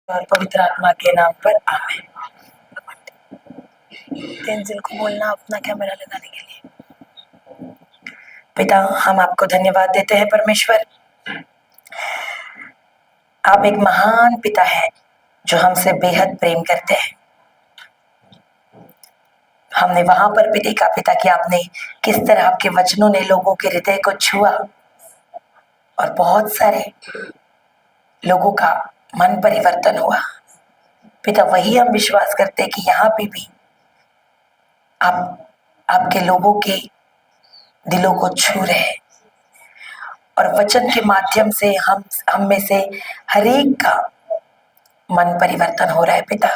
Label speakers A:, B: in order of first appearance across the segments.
A: और पवित्र आत्मा के नाम पर आमीन। तेंजिल को बोलना अपना कैमरा लगाने के लिए। पिता, हम आपको धन्यवाद देते हैं परमेश्वर। आप एक महान पिता है जो हमसे बेहद प्रेम करते हैं। हमने वहां पर भी देखा पिता कि आपने किस तरह आपके वचनों ने लोगों के हृदय को छुआ और बहुत सारे लोगों का मन परिवर्तन हुआ। पिता, वही हम विश्वास करते हैं कि यहाँ पे भी आप आपके लोगों के दिलों को छू रहे हैं और वचन के माध्यम से हम में से हर एक का मन परिवर्तन हो रहा है। पिता,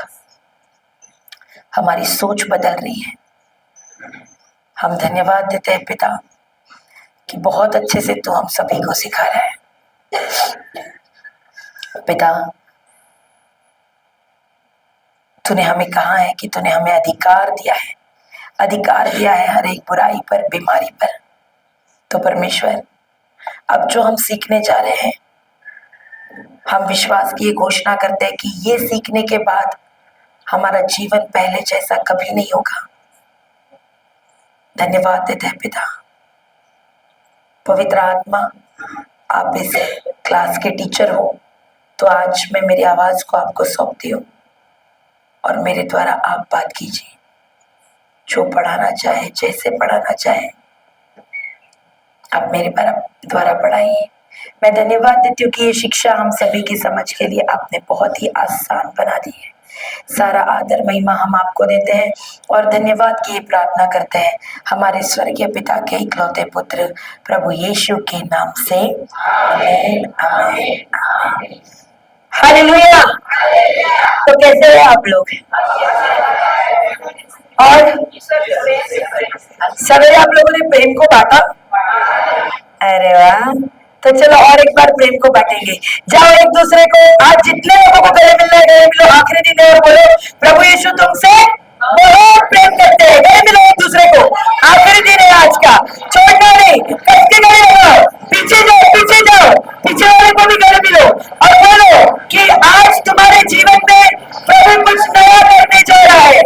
A: हमारी सोच बदल रही है। हम धन्यवाद देते हैं पिता कि बहुत अच्छे से तू हम सभी को सिखा रहा है। पिता, तूने हमें कहा है कि तूने हमें अधिकार दिया है हर एक बुराई पर, बीमारी पर। तो परमेश्वर, अब जो हम सीखने जा रहे हैं, हम विश्वास की ये घोषणा करते हैं कि ये सीखने के बाद हमारा जीवन पहले जैसा कभी नहीं होगा। धन्यवाद देते हैं पिता। पवित्र आत्मा, आप इस क्लास के टीचर हो, तो आज मैं मेरी आवाज को आपको सौंपती हूँ और मेरे द्वारा आप बात कीजिए। जो पढ़ाना चाहे, जैसे पढ़ाना चाहे, आप मेरे द्वारा पढ़ाइए। मैं धन्यवाद देती हूँ कि ये शिक्षा हम सभी की समझ के लिए आपने बहुत ही आसान बना दी है। सारा आदर महिमा हम आपको देते हैं और धन्यवाद की प्रार्थना करते हैं हमारे स्वर्गीय पिता के इकलौते पुत्र प्रभु यीशु के नाम से, आमीन, आमीन, आमीन। हालेलुया। तो कैसे हैं आप लोग? और सवेरे आप लोगों ने प्रेम को बांटा? अरे वाह। तो चलो और एक बार प्रेम को बांटेंगे। जाओ एक दूसरे को, आज जितने लोगों को गले मिलना है गले मिलो, आखिरी दिन है और बोलो प्रभु यीशु तुमसे बहुत प्रेम करते हैं। गले मिलो एक दूसरे को, आखिरी दिन है आज का, छोड़ना नहीं, कस के गले लगाओ, पीछे जाओ, पीछे वाले को भी गले मिलो और बोलो कि आज तुम्हारे जीवन में प्रभु कुछ नया करने जा रहा है।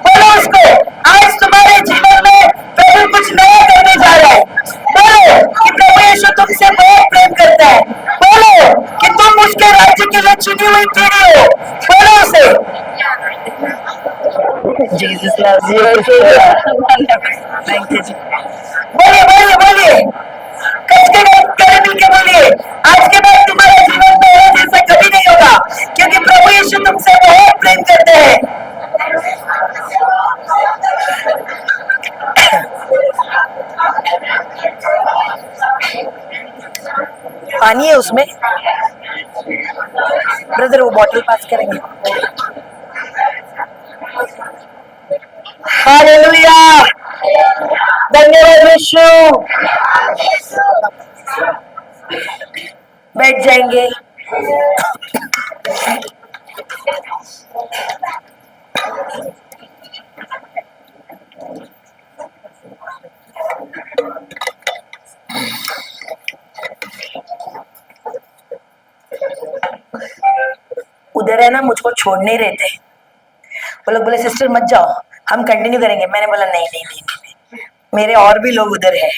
A: बोलो उसको, आज तुम्हारे जीवन में प्रभु कुछ नया करने जा रहा है। बोलो कि प्रभु यीशु तुमसे बहुत प्रेम करता है। बोलो कि तुम उसके राज्य के लिए चुनी हुई पीढ़ी हो। बोलो उसे, Jesus loves you. Thank you जी। बोलिए, कस के गले मिल के बोलिए, आज के बाद तुम्हारा जीवन पहले जैसा कभी नहीं होगा, क्योंकि प्रभु यीशु तुमसे बहुत प्रेम करते हैं। पानी है उसमें, ब्रदर वो बॉटल पास करेंगे। हालेलुया, धन्यवाद यीशु। बैठ जाएंगे। उधर है ना, मुझको छोड़ नहीं रहे थे। वो लोग बोले सिस्टर मत जाओ, हम कंटिन्यू करेंगे। मैंने बोला नहीं, मेरे और भी लोग उधर है,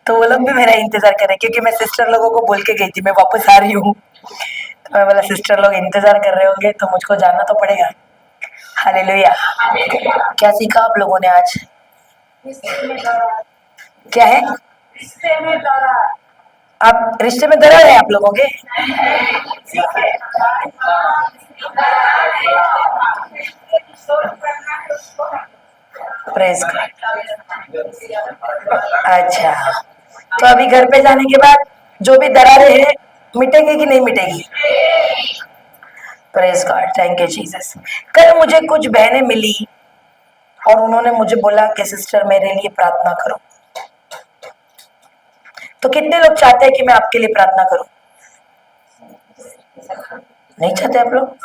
A: तो वो लोग भी मेरा इंतजार कर रहे, क्योंकि मैं सिस्टर लोगों को बोल के गई थी मैं वापस आ रही हूँ। तो मैं बोला सिस्टर लोग इंतजार कर रहे होंगे तो मुझको जाना तो पड़ेगा। हालेलुया। क्या सीखा आप लोगों ने आज? क्या है? आप रिश्ते में दरार है आप लोगों के? Praise God. अच्छा, तो अभी घर पे जाने के बाद जो भी दरारें हैं मिटेंगी कि नहीं मिटेगी? Praise God, thank you Jesus. कल मुझे कुछ बहनें मिली और उन्होंने मुझे बोला कि सिस्टर मेरे लिए प्रार्थना करो। तो कितने लोग चाहते हैं कि मैं आपके लिए प्रार्थना करूं? नहीं चाहते आप लोग?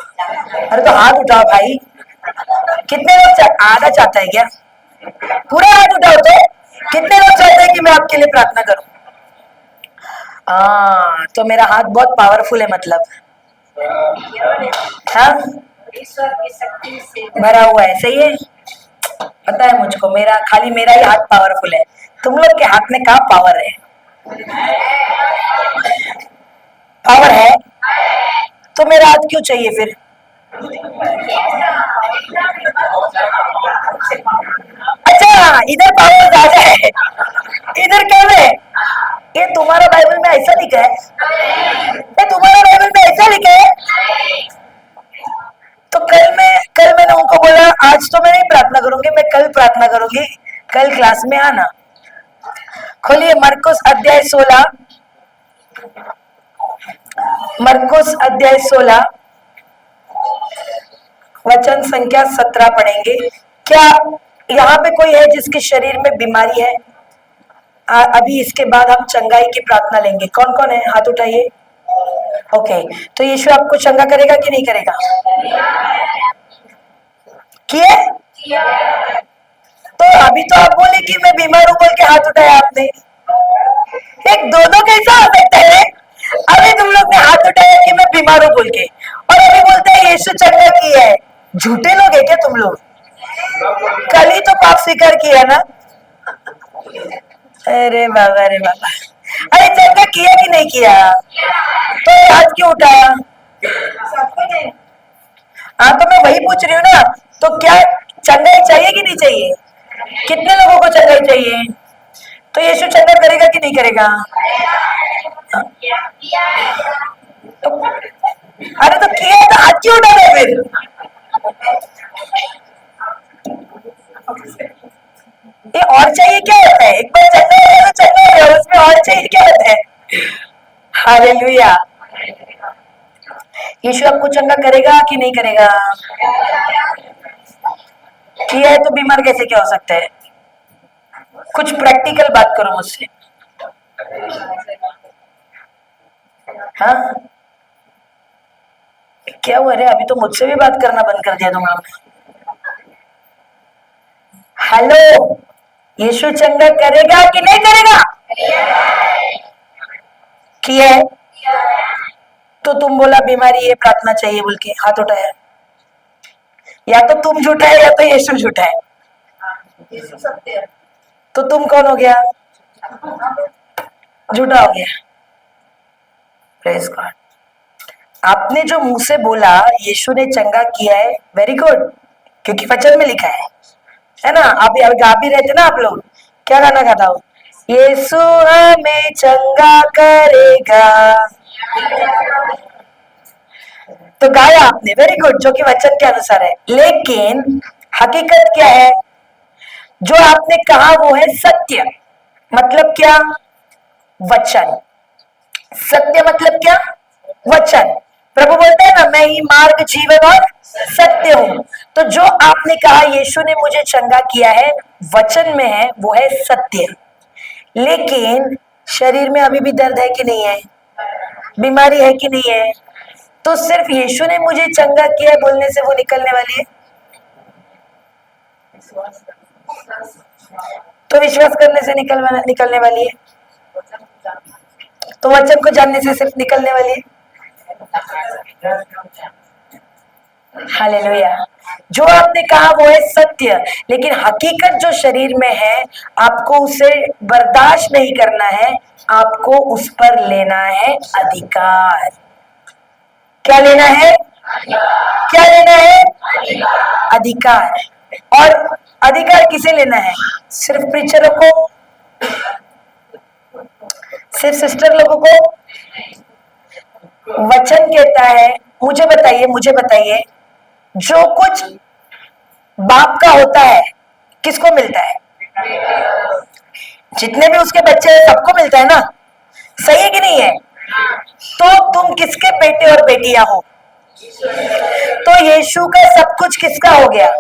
A: अरे तो हाथ उठाओ भाई। कितने लोग आधा चाहता है क्या? पूरा हाथ उठाओ। तो कितने लोग चाहते हैं कि मैं आपके लिए प्रार्थना करूं? तो मेरा हाथ बहुत पावरफुल है मतलब। हाँ, भरा हुआ है, सही है। पता है मुझको, मेरा खाली मेरा ही हाथ पावरफुल है, तुम लोग के हाथ में कहाँ पावर है? पावर है तो मेरा हाथ क्यों चाहिए फिर? अच्छा, इधर पावर ज्यादा है, इधर कम है। ये तुम्हारा बाइबल में ऐसा लिखा है? ये तुम्हारा बाइबल में ऐसा लिखा है? तो कल मैंने उनको बोला आज तो मैं नहीं प्रार्थना करूंगी, मैं कल प्रार्थना करूंगी, कल क्लास में आना। खोलिए मरकुस अध्याय 16, मरकुस अध्याय 16 वचन संख्या 17 पढ़ेंगे। क्या यहाँ पे कोई है जिसके शरीर में बीमारी है? अभी इसके बाद हम चंगाई की प्रार्थना लेंगे। कौन कौन है, हाथ उठाइए। ओके, तो यीशु आपको चंगा करेगा कि नहीं करेगा? किए? तो अभी तो आप बोले कि मैं बीमार हूं बोल के हाथ उठाया आपने। एक दोनों कैसा हो सकता है? अभी तुम लोग ने हाथ उठाया कि मैं बीमार हूं बोल के, और अभी बोलते हैं यीशु चंगा किया है। झूठे लोग है क्या तुम लोग? कल ही तो पाप स्वीकार किया ना। अरे बाबा, अरे बाबा, अरे चंगा किया कि नहीं किया? तो हाथ क्यों उठाया? हाँ, तो मैं वही पूछ रही हूँ ना। तो क्या चंगाई चाहिए कि नहीं चाहिए? कितने लोगों को चंगाई चाहिए? तो यीशु चंगा करेगा कि नहीं करेगा? तो अरे तो किया है तो हाथ क्यों उठा रहे फिर? ये और चाहिए क्या होता है? एक बार चंगा हो गया तो चंगा हो गया, उसमें और चाहिए क्या होता है? हालेलुया। यीशु आपको चंगा करेगा कि नहीं करेगा? किया है तो बीमार कैसे क्या हो सकता है? कुछ प्रैक्टिकल बात करो मुझसे। हाँ, क्या हुआ रे? अभी तो मुझसे भी बात करना बंद कर दिया तुम लोग ने। हेलो, यीशु चंगा करेगा कि नहीं करेगा? किया है तो तुम बोला बीमारी है प्रार्थना चाहिए बोल के हाथ उठाया। या तो तुम झूठा है या तो यीशु झूठा है। तो तुम कौन हो गया? झूठा हो गया। Praise God. आपने जो मुंह से बोला यीशु ने चंगा किया है, वेरी गुड, क्योंकि वचन में लिखा है ना। आप गा भी रहते ना आप लोग। क्या गाना गाता हो? यीशु हमें चंगा करेगा, तो गाया आपने, वेरी गुड, जो कि वचन के अनुसार है। लेकिन हकीकत क्या है? जो आपने कहा वो है सत्य। मतलब क्या? वचन। सत्य मतलब क्या? वचन। प्रभु बोलते हैं ना, मैं ही मार्ग जीवन और सत्य हूं। तो जो आपने कहा यीशु ने मुझे चंगा किया है, वचन में है, वो है सत्य। लेकिन शरीर में अभी भी दर्द है कि नहीं है? बीमारी है कि नहीं है? तो सिर्फ यीशु ने मुझे चंगा किया बोलने से वो निकलने वाली है? तो विश्वास करने से निकलने वाली है? तो वचन को जानने से सिर्फ निकलने वाली है? हालेलुया। जो आपने कहा वो है सत्य, लेकिन हकीकत जो शरीर में है, आपको उसे बर्दाश्त नहीं करना है, आपको उस पर लेना है अधिकार। क्या लेना है? क्या लेना है? अधिकार। और अधिकार किसे लेना है? सिर्फ प्रीचरों को? सिर्फ सिस्टर लोगों को? वचन कहता है, मुझे बताइए, जो कुछ बाप का होता है किसको मिलता है? जितने भी उसके बच्चे हैं सबको मिलता है ना, सही है कि नहीं है? तो तुम किसके बेटे और बेटियां हो? तो यीशु का सब कुछ किसका हो गया?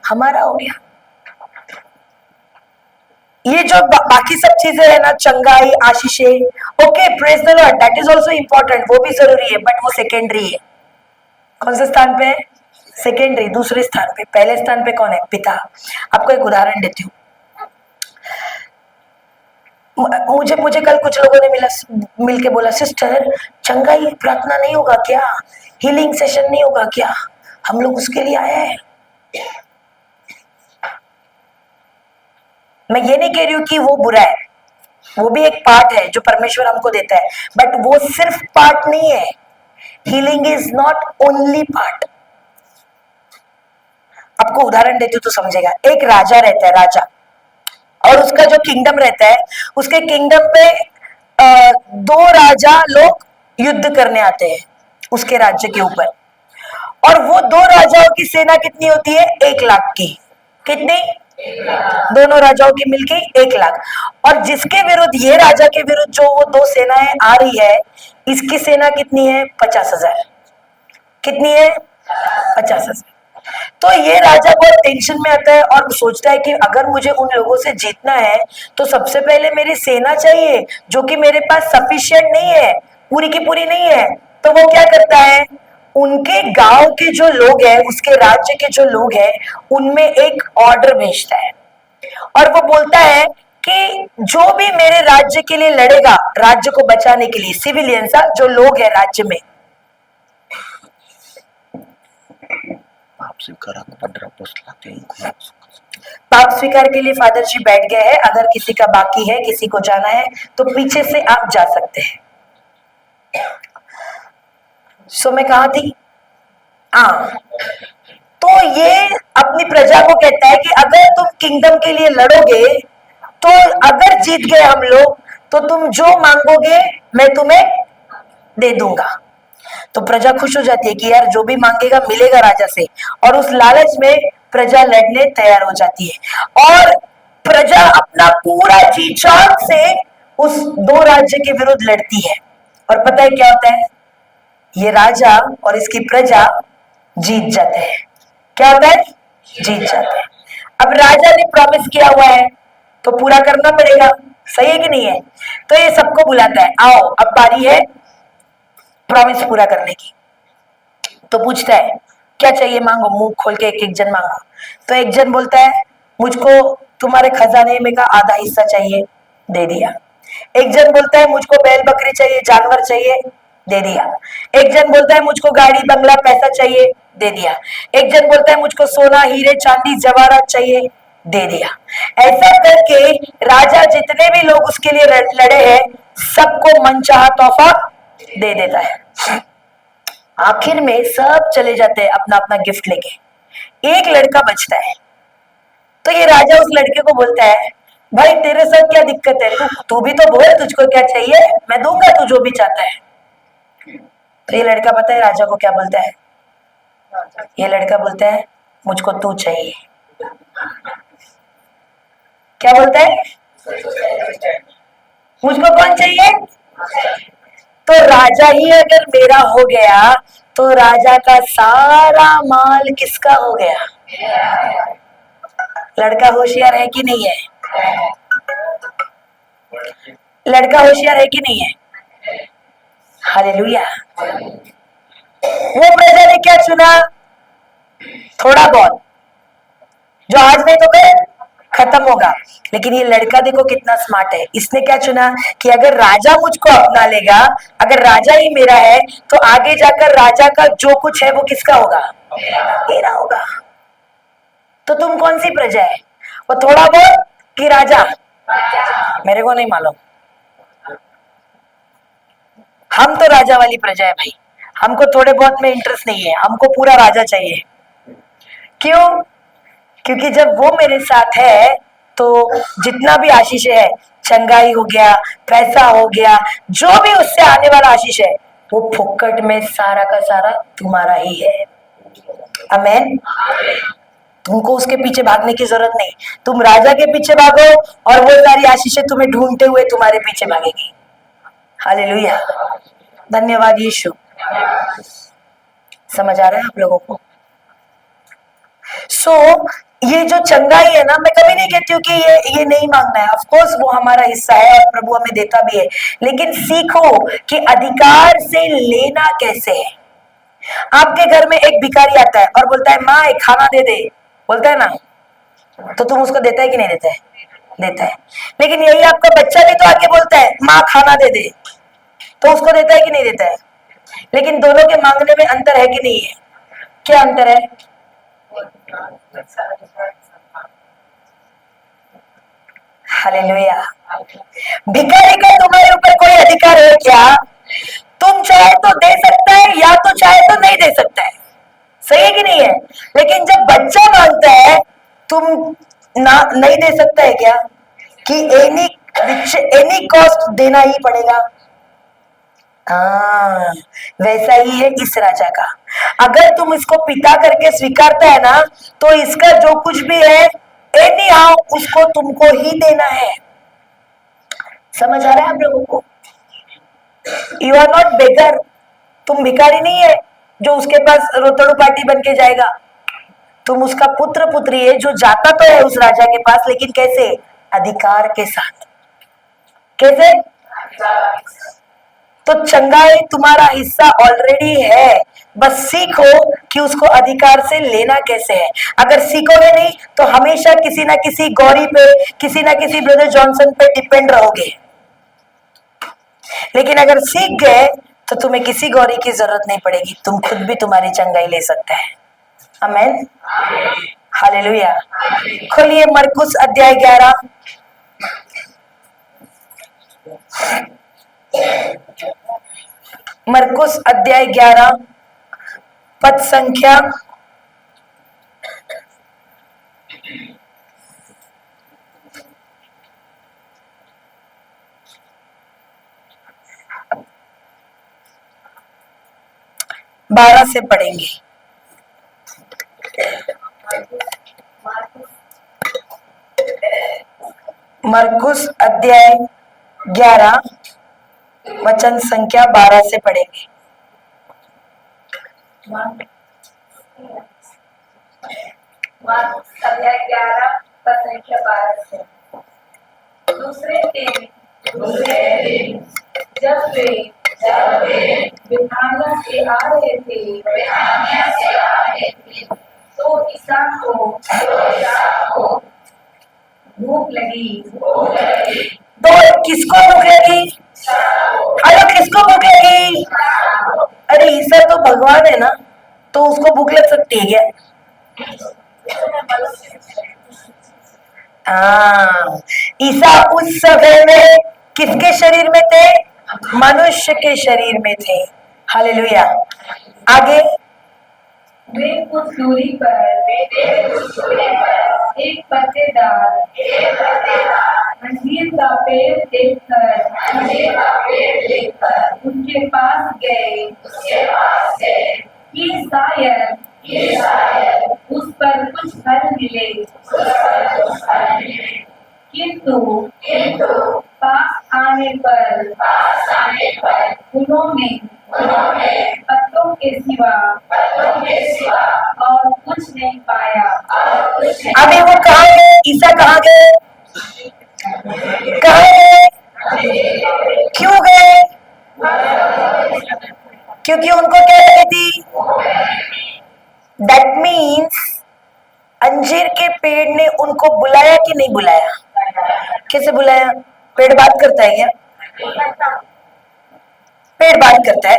A: हमारा हो गया। ये जो बाकी सब चीजें है ना, चंगाई, आशीषे, okay, praise the Lord, that is also important, वो भी जरूरी है, बट वो सेकेंडरी है। कौन से स्थान पे है? सेकेंडरी, दूसरे स्थान पे। पहले स्थान पे कौन है? पिता। आपको एक उदाहरण देती हूँ। मुझे मुझे कल कुछ लोगों ने मिलके बोला, सिस्टर चंगाई प्रार्थना नहीं होगा क्या, हीलिंग सेशन नहीं होगा क्या, हम लोग उसके लिए आए हैं। मैं ये नहीं कह रही हूँ कि वो बुरा है, वो भी एक पार्ट है जो परमेश्वर हमको देता है, बट वो सिर्फ पार्ट नहीं है। Healing is not only part. आपको उदाहरण देती हूँ तो समझेगा। एक राजा रहता है, राजा, और उसका जो किंगडम रहता है, उसके किंगडम पे दो राजा लोग युद्ध करने आते हैं उसके राज्य के ऊपर, और वो दो राजाओं की सेना कितनी होती है? 1 लाख की। कितनी? दोनों राजाओं की मिलके 1 लाख। और जिसके विरुद्ध, ये राजा के विरुद्ध जो वो दो सेनाएं आ रही है, इसकी सेना कितनी है? 50,000। कितनी है? 50,000। तो ये राजा बहुत टेंशन में आता है और सोचता है कि अगर मुझे उन लोगों से जीतना है तो सबसे पहले मेरी सेना चाहिए, जो कि मेरे पास सफिशिएंट नहीं है, पूरी की पूरी नहीं है। तो वो क्या करता है, उनके गांव के जो लोग हैं, उसके राज्य के जो लोग हैं, उनमें एक ऑर्डर भेजता है, और वो बोलता है कि जो भी मेरे राज्य के लिए लड़ेगा, राज्य को बचाने के लिए, सिविलियंस जो लोग हैं राज्य में, पाप स्वीकार के लिए फादर जी बैठ गए हैं। अगर किसी का बाकी है, किसी को जाना है, तो पीछे से आप जा सकते हैं। सो मैं कहा थी, हाँ, तो ये अपनी प्रजा को कहता है कि अगर तुम किंगडम के लिए लड़ोगे, तो अगर जीत गए हम लोग, तो तुम जो मांगोगे मैं तुम्हें दे दूंगा। तो प्रजा खुश हो जाती है कि यार जो भी मांगेगा मिलेगा राजा से, और उस लालच में प्रजा लड़ने तैयार हो जाती है, और प्रजा अपना पूरा जी जान से उस दो राज्य के विरुद्ध लड़ती है। और पता है क्या होता है? ये राजा और इसकी प्रजा जीत जाते हैं। क्या होता है? जीत जाते हैं। अब राजा ने प्रॉमिस किया हुआ है तो पूरा करना पड़ेगा, सही है कि नहीं है? तो ये सबको बुलाता है, आओ अब बारी है प्रॉमिस पूरा करने की। तो पूछता है क्या चाहिए, मांगो, मुंह खोल के एक एक जन मांगो। तो एक जन बोलता है मुझको तुम्हारे खजाने में का आधा हिस्सा चाहिए, दे दिया। एक जन बोलता है मुझको बैल बकरी चाहिए, जानवर चाहिए, दे दिया। एक जन बोलता है मुझको गाड़ी बंगला पैसा चाहिए, दे दिया। एक जन बोलता है मुझको सोना हीरे चांदी जवाहरात चाहिए, दे दिया। ऐसा करके राजा जितने भी लोग उसके लिए लड़े हैं, सबको मनचाहा तोहफा दे देता है। आखिर में सब चले जाते हैं अपना अपना गिफ्ट लेके, एक लड़का बचता है। तो ये राजा उस लड़के को बोलता है, भाई तेरे साथ क्या दिक्कत है, तू भी तो बोल, तुझको क्या चाहिए, मैं दूंगा तू जो भी चाहता है। तो ये लड़का पता है राजा को क्या बोलता है? ये लड़का बोलता है मुझको तू चाहिए। क्या बोलता है? मुझको कौन चाहिए? तो राजा ही अगर मेरा हो गया तो राजा का सारा माल किसका हो गया? लड़का होशियार है कि नहीं है? लड़का होशियार है कि नहीं है? हालेलुया। वो प्रजा ने क्या चुना? थोड़ा बहुत, जो आज नहीं तो कल खत्म होगा। लेकिन ये लड़का देखो कितना स्मार्ट है, इसने क्या चुना कि अगर राजा मुझको अपना लेगा, अगर राजा ही मेरा है, तो आगे जाकर राजा का जो कुछ है वो किसका होगा? मेरा होगा। तो तुम कौन सी प्रजा है? वो थोड़ा बहुत कि राजा? मेरे को नहीं मालूम। हम तो राजा वाली प्रजा है भाई, हमको थोड़े बहुत में इंटरेस्ट नहीं है, हमको पूरा राजा चाहिए। क्यों? क्योंकि जब वो मेरे साथ है तो जितना भी आशीष है, चंगाई हो गया, पैसा हो गया, जो भी उससे आने वाला आशीष है, वो फुक्कट में सारा का सारा तुम्हारा ही है। आमेन। तुमको उसके पीछे भागने की जरूरत नहीं, तुम राजा के पीछे भागो और वो सारी आशीषें तुम्हें ढूंढते हुए तुम्हारे पीछे भागेगी। हालेलुया। धन्यवाद यीशु। समझ आ रहा है आप लोगों को? सो ये जो चंगाई है ना, मैं कभी नहीं कहती हूँ कि ये नहीं मांगना है, ऑफ कोर्स वो हमारा हिस्सा है और प्रभु हमें देता भी है, लेकिन सीखो कि अधिकार से लेना कैसे है। आपके घर में एक भिखारी आता है और बोलता है माँ एक खाना दे दे, बोलता है ना, तो तुम उसको देता है कि नहीं देता है? देता है। लेकिन यही आपका बच्चा भी तो आके बोलता है माँ खाना दे दे, तो उसको देता है कि नहीं देता है? लेकिन दोनों के मांगने में अंतर है कि नहीं है? क्या अंतर है? हालेलुया। भिखारी का तुम्हारे ऊपर कोई अधिकार है क्या? तुम चाहे तो दे सकता है या तो चाहे तो नहीं दे सकता है, सही है कि नहीं है? लेकिन जब बच्चा मांगता है, तुम ना नहीं दे सकता है क्या? कि एनी कॉस्ट देना ही पड़ेगा। हाँ, वैसा ही है इस राजा का। अगर तुम इसको पिता करके स्वीकारता है ना, तो इसका जो कुछ भी है एनी हाउ उसको तुमको ही देना है। समझ आ रहा है आप लोगों को? यू आर नॉट बेगर, तुम भिखारी नहीं है जो उसके पास रोतड़ू पार्टी बन के जाएगा। तुम उसका पुत्र पुत्री है जो जाता तो है उस राजा के पास, लेकिन कैसे? अधिकार के साथ। कैसे? तो चंगाई तुम्हारा हिस्सा ऑलरेडी है, बस सीखो कि उसको अधिकार से लेना कैसे है। अगर सीखोगे नहीं तो हमेशा किसी ना किसी गौरी पे, किसी ना किसी ब्रदर जॉनसन पे डिपेंड रहोगे। लेकिन अगर सीख गए तो तुम्हें किसी गौरी की जरूरत नहीं पड़ेगी, तुम खुद भी तुम्हारी चंगाई ले सकते हैं। आमेन, हालेलुया। खोलिए मरकुस अध्याय 11। मरकुस अध्याय 11 पद संख्या 12 से पढ़ेंगे। मरकुस अध्याय 11 वचन संख्या 12 से पढ़ेंगे।
B: अध्याय 11 पद संख्या 12 से। दूसरे दिन जब वे बिथानिया से आ रहे थे, तो ईसा को भूख लगी।
A: तो किसको भूख लगी? अरे किसको भूख लगी? अरे ईसा तो भगवान है ना, तो उसको भूख लग सकती है क्या? हाँ, ईसा उस समय में किसके शरीर में थे? मनुष्य के शरीर में थे। हालेलुया। आगे
B: वे कुछ दूरी पर एक पत्तेदार अंजीर का पेड़ देखकर उनके पास गए कि शायद उस पर कुछ फल मिले। किंतु पास आने पर उन्होंने पत्तों के सिवा और कुछ नहीं पाया।
A: अभी वो कहाँ गए? ईसा कहाँ गए? कहाँ गए? क्यों गए? क्योंकि उनको क्या लगी थी? दैट मीन्स अंजीर के पेड़ ने उनको बुलाया कि नहीं बुलाया? कैसे बुलाया? पेड़ बात करता है क्या? पेड़ बात करता है?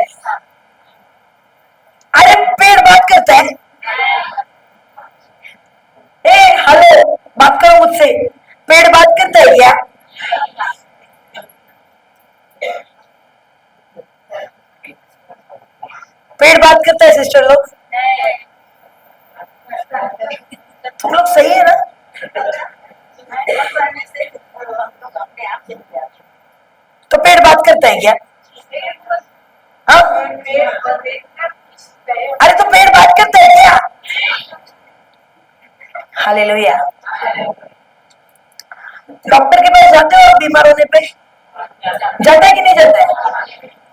A: अरे पेड़ बात करता है? ए हेलो, बात करो मुझसे। पेड़ बात करता है क्या? पेड़ बात करता है सिस्टर लोग? तुम लोग सही है ना? तो पेड़ बात करता है क्या? हाँ? अरे तो पेड़ बात करता है क्या? हालेलुया। डॉक्टर के पास जाते हो बीमार होने पे? जाता है कि नहीं जाता है?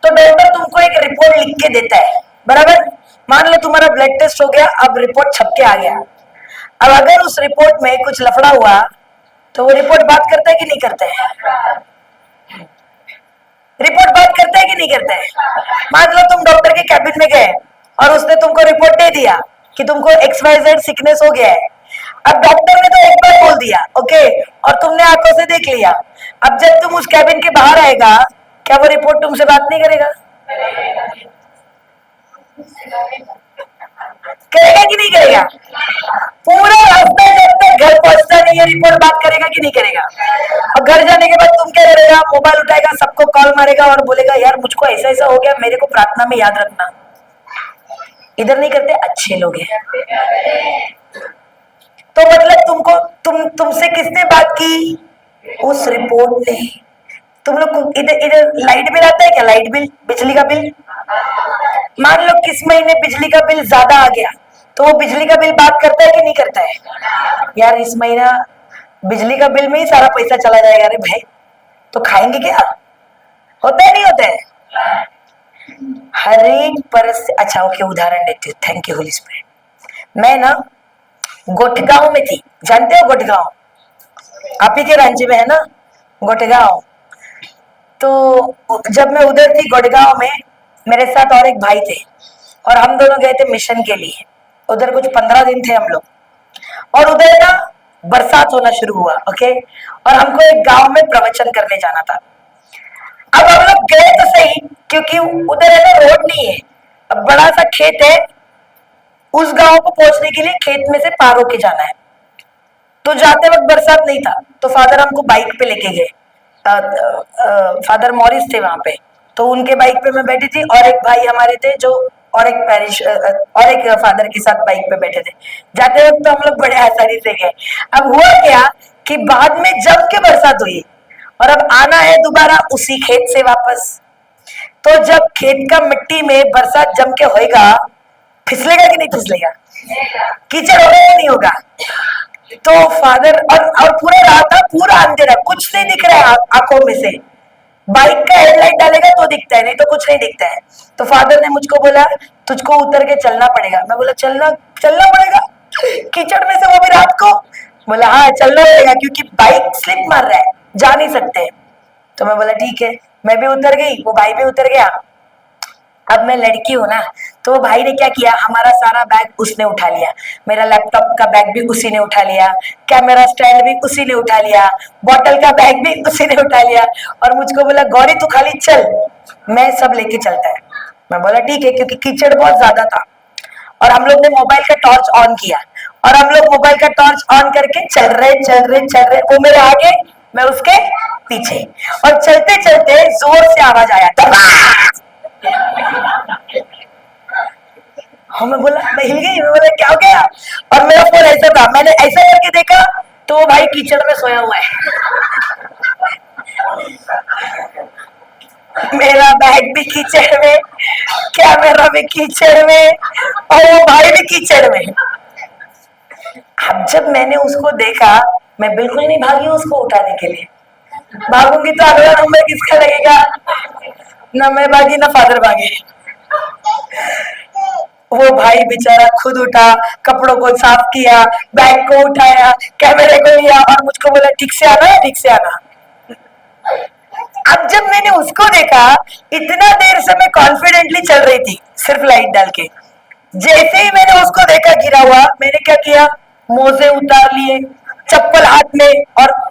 A: तो डॉक्टर तुमको एक रिपोर्ट लिख के देता है, बराबर? मान लो तुम्हारा ब्लड टेस्ट हो गया, अब रिपोर्ट छप के आ गया। अब अगर उस रिपोर्ट में कुछ लफड़ा हुआ तो वो रिपोर्ट बात करता है कि नहीं करता है? रिपोर्ट बात करता है कि नहीं करता है? मान लो तुम डॉक्टर के कैबिन में गए और उसने तुमको रिपोर्ट दे दिया कि तुमको XYZ सिकनेस हो गया है। अब डॉक्टर ने तो एक बार बोल दिया, ओके, और तुमने आंखों से देख लिया। अब जब तुम उस कैबिन के बाहर आएगा, क्या वो रिपोर्ट तुमसे बात नहीं करेगा? करेगा कि नहीं करेगा? पूरा रास्ता जब तक घर पहुंचता नहीं है, रिपोर्ट बात करेगा कि नहीं करेगा? और घर जाने के बाद तुम क्या करेगा? मोबाइल उठाएगा, सबको कॉल मारेगा और बोलेगा यार मुझको ऐसा ऐसा हो गया, मेरे को प्रार्थना में याद रखना। इधर नहीं करते, अच्छे लोग हैं। तो मतलब तुमसे किसने बात की? उस रिपोर्ट ने। तुम लोग इधर इधर लाइट बिल आता है क्या? लाइट बिल, बिजली का बिल। मान लो किस महीने बिजली का बिल ज्यादा आ गया, तो वो बिजली का बिल बात करता है कि नहीं करता है? यार इस महीना बिजली का बिल में ही सारा पैसा चला जाएगा। अरे भाई तो खाएंगे क्या? होता है नहीं होता है? हर एक परिस्थिति। अच्छा ओके, उदाहरण देती हूँ। Thank you Holi spirit. मैं ना गोठगांव में थी, जानते हो गोठगांव? आप ही के राज्य में है ना गोठगांव। तो जब मैं उधर थी गोठगांव में, मेरे साथ और एक भाई थे और हम दोनों गए थे मिशन के लिए। उधर कुछ 15 दिन थे हम लोग, और उधर ना बरसात होना शुरू हुआ, ओके, और हमको एक गांव में प्रवचन करने जाना था। अब हम लोग गए तो सही, क्योंकि उधर है ना रोड नहीं है, अब बड़ा सा खेत है। उस गांव को पहुंचने के लिए खेत में से पार होके जाना है। तो जाते वक्त बरसात नहीं था, तो फादर हमको बाइक पे लेके गए। फादर मॉरिस थे वहां पे, तो उनके बाइक पे मैं बैठी थी, और एक भाई हमारे थे जो और एक पैरिश और एक फादर के साथ बाइक पे बैठे थे। जाते वक्त तो हम लोग बड़े आसानी से गए। अब हुआ क्या कि बाद में जम के बरसात हुई, और अब आना है दोबारा उसी खेत से वापस। तो जब खेत का मिट्टी में बरसात जम के होएगा, फिसलेगा कि नहीं फिसलेगा? कीचड़ होगा कि नहीं होगा? तो फादर और पूरा रात था, पूरा अंधेरा, कुछ नहीं दिख रहा है आंखों में से। बाइक का हेडलाइट डालेगा तो दिखता है, नहीं तो कुछ नहीं दिखता है। तो फादर ने मुझको बोला तुझको उतर के चलना पड़ेगा। मैं बोला चलना चलना पड़ेगा कीचड़ में से, वो भी रात को? बोला हाँ चलना पड़ेगा, क्योंकि बाइक स्लिप मार रहा है, जा नहीं सकते। तो मैं बोला ठीक है, मैं भी उतर गई, वो भाई भी उतर गया। अब मैं लड़की हूं ना, तो वो भाई ने क्या किया, हमारा सारा बैग उसने उठा लिया। मेरा लैपटॉप का बैग भी उसी ने उठा लिया, कैमरा स्टैंड भी उसी ने उठा लिया, बॉटल का बैग भी उसी ने उठा लिया, और मुझको बोला गौरी तू खाली चल, मैं सब लेके चलता है। मैं बोला ठीक है, क्योंकि कीचड़ बहुत ज्यादा था। और हम लोग ने मोबाइल का टॉर्च ऑन किया, और हम लोग मोबाइल का टॉर्च ऑन करके चल रहे चल रहे चल रहे, वो मेरे आगे, मैं उसके पीछे, और चलते चलते जोर से आवाज आया धमाक। हाँ मैं बोला, मैं हिल गई, मैं बोला क्या हो गया? और मेरा फोन ऐसा था, मैंने ऐसा करके देखा तो वो भाई कीचड़ में सोया हुआ है। मेरा बैग भी कीचड़ में, कैमरा भी कीचड़ में, और वो भाई भी कीचड़ में। अब जब मैंने उसको देखा, मैं बिल्कुल नहीं भागी उसको उठाने के लिए। भागूंगी तो अगला नंबर किसका लगेगा? ना मैं भागी ना फादर भागे। वो भाई बेचारा खुद उठा, कपड़ों को साफ किया, बैग को उठाया, कैमरे को लिया, और मुझको बोला ठीक से आना, ठीक से आना। अब जब मैंने उसको देखा, इतना देर से मैं कॉन्फिडेंटली चल रही थी सिर्फ लाइट डाल के, जैसे ही मैंने उसको देखा गिरा हुआ, मैंने क्या किया, मोजे उतार लिए, चप्पल हाथ में, और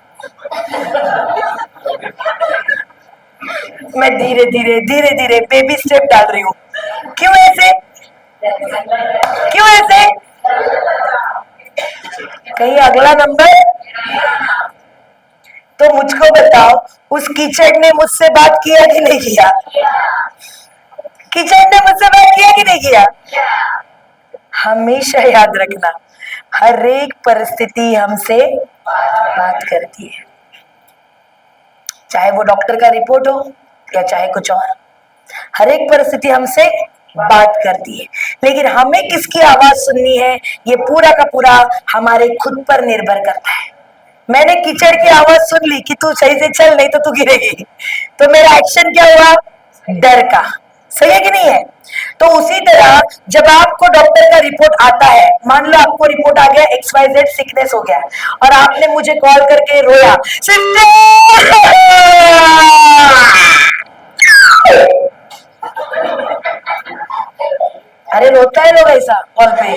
A: मैं धीरे धीरे धीरे धीरे बेबी स्टेप डाल रही हूँ। क्यों ऐसे? क्यों ऐसे? कहीं अगला नंबर? तो मुझको बताओ, उस कीचड़ ने मुझसे बात किया कि नहीं किया? कीचड़ ने मुझसे बात किया कि नहीं किया? हमेशा याद रखना, हर एक परिस्थिति हमसे बात करती है, चाहे वो डॉक्टर का रिपोर्ट हो या चाहे कुछ और। हर एक परिस्थिति हमसे बात करती है, लेकिन हमें किसकी आवाज सुननी है, ये पूरा का पूरा हमारे खुद पर निर्भर करता है। मैंने कीचड़ की आवाज सुन ली कि तू सही से चल, नहीं तो तू गिरेगी, तो मेरा एक्शन क्या हुआ? डर का। सही है कि नहीं है? तो उसी तरह जब आपको डॉक्टर का रिपोर्ट आता है, मान लो आपको रिपोर्ट आ गया XYZ सिकनेस हो गया, और आपने मुझे कॉल करके रोया, अरे रोता है लोग ऐसा कॉल पे।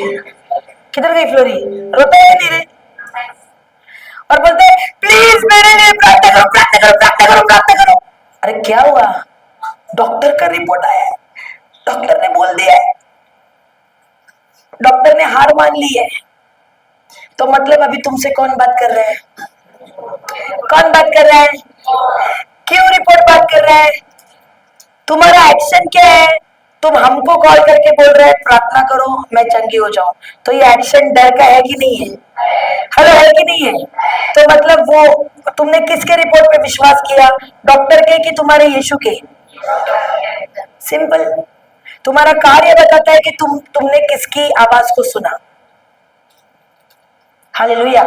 A: किधर गई फ्लोरी? रोता है नहीं रे? और बोलते हैं प्लीज मेरे लिए प्रार्थना करो, प्रार्थना करो, प्रार्थना करो, प्रार्थना करो। अरे क्या हुआ? डॉक्टर का रिपोर्ट आया है, डॉक्टर ने बोल दिया है, डॉक्टर ने हार मान ली है, तो मतलब अभी तुमसे कौन बात कर रहा है? कौन बात कर रहा है? क्यों रिपोर्ट बात कर रहा है? तुम्हारा एक्शन क्या है? तुम हमको कॉल करके बोल रहे हैं प्रार्थना करो मैं चंगी हो जाऊं, तो ये एक्शन डर का है कि नहीं है? हेलो, है कि नहीं है? तो मतलब वो तुमने किसके रिपोर्ट पे विश्वास किया? डॉक्टर के कि तुम्हारे यीशु के? सिंपल। तुम्हारा कार्य बताता है कि तुमने किसकी आवाज को सुना। हालेलुया।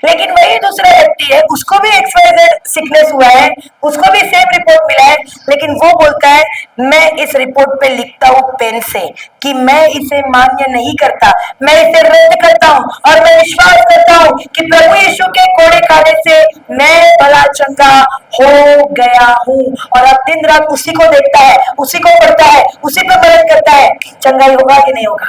A: लेकिन वही दूसरा व्यक्ति है, उसको भी XYZ सिकनेस हुआ है, उसको भी सेम रिपोर्ट मिला है, लेकिन वो बोलता है मैं इस रिपोर्ट पे लिखता हूँ पेन से कि मैं इसे मान्य नहीं करता, मैं इसे रद्द करता हूँ और मैं विश्वास करता हूँ कि प्रभु यीशु के कोड़े खाने से मैं भला चंगा हो गया हूँ। और अब दिन रात उसी को देखता है, उसी को पढ़ता है, उसी पे मदद करता है। चंगाई होगा कि नहीं होगा?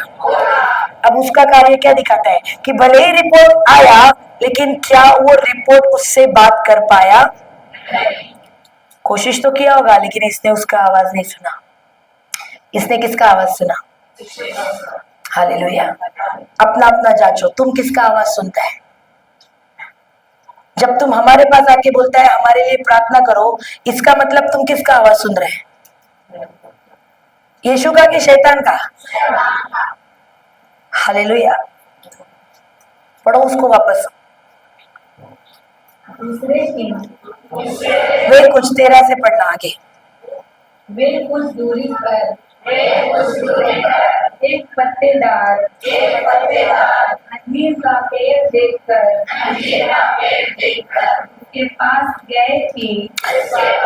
A: अब उसका कार्य क्या दिखाता है कि भले ही रिपोर्ट आया, लेकिन क्या वो रिपोर्ट उससे बात कर पाया? कोशिश तो किया होगा, लेकिन इसने उसका आवाज नहीं सुना। इसने किसका आवाज सुना? हालेलुया। अपना अपना जांचो, तुम किसका आवाज सुनता है? जब तुम हमारे पास आके बोलता है हमारे लिए प्रार्थना करो, इसका मतलब तुम किसका आवाज सुन रहे हैं? यीशु का कि शैतान का? हालेलुया। पढ़ो उसको वापस।
B: दूसरे दिन
A: वे कुछ 13 से पढ़ना आगे।
B: वे कुछ दूरी पर एक पत्तेदार अंजीर का पेड़ देखकर उसके पास गए कि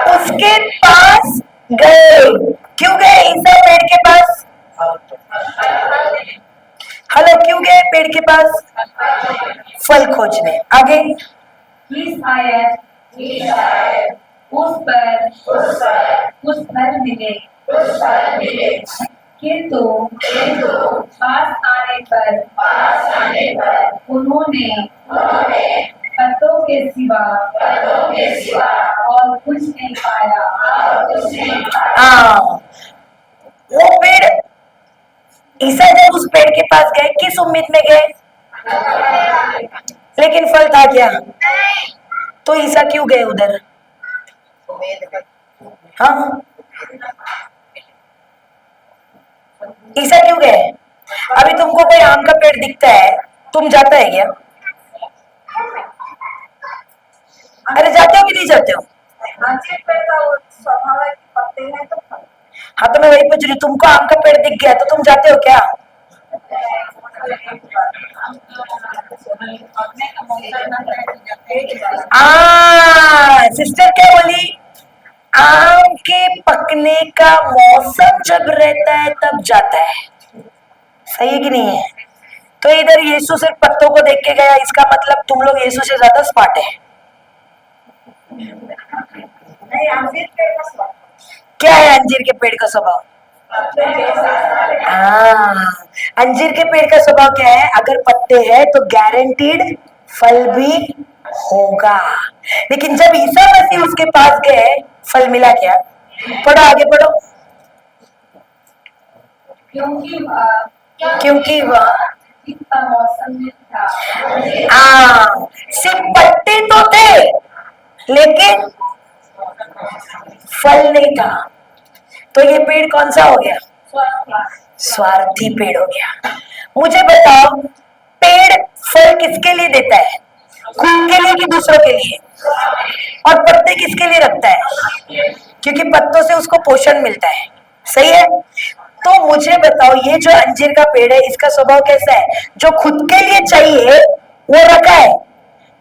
A: उसके पास गए। क्यों गए ईसा पेड़ के पास? हेलो, क्यों गए पेड़ के पास? फल खोजने। आगे।
B: कि शायद उस पर कुछ फल मिले, किंतु पास आने पर उन्होंने पत्तों के सिवा और कुछ नहीं पाया।
A: हाँ, वो पेड़, ईसा जब उस पेड़ के पास गए किस उम्मीद में गए? लेकिन फल था क्या? तो ईसा क्यों गए उधर? हाँ, ईसा क्यों गए? अभी तुमको कोई आम का पेड़ दिखता है, तुम जाता है क्या? अरे जाते हो कि नहीं जाते हो?
B: अंजीर पेड़ का वो स्वभाव है कि पत्ते हैं तो फल।
A: हाँ, तो मैं वही पूछ रही हूँ, तुमको आम का पेड़ दिख गया तो तुम जाते हो क्या? सिस्टर क्या बोली? आम के पकने का मौसम जब रहता है तब जाता है। सही है कि नहीं है? तो इधर यीशु सिर्फ पत्तों को देख के गया, इसका मतलब तुम लोग यीशु से ज्यादा स्मार्ट है।
B: नहीं, अंजीर पेड़ का स्वभाव
A: क्या है अंजीर के पेड़ का स्वभाव? हाँ, अंजीर के पेड़ का स्वभाव क्या है? अगर पत्ते हैं तो गारंटीड फल भी होगा। लेकिन जब ईसा मसीह उसके पास गए, फल मिला क्या? पढ़ो, आगे पढ़ो। क्योंकि वह
B: का मौसम में था।
A: सिर्फ पत्ते तो थे, लेकिन फल नहीं था। तो ये पेड़ कौन सा हो गया? स्वार्थी पेड़ हो गया। मुझे बताओ, पेड़ फल किसके लिए देता है? खुद के लिए कि दूसरों के लिए? और पत्ते किसके लिए रखता है? क्योंकि पत्तों से उसको पोषण मिलता है। सही है? तो मुझे बताओ, ये जो अंजीर का पेड़ है, इसका स्वभाव कैसा है? जो खुद के लिए चाहिए वो रखा है,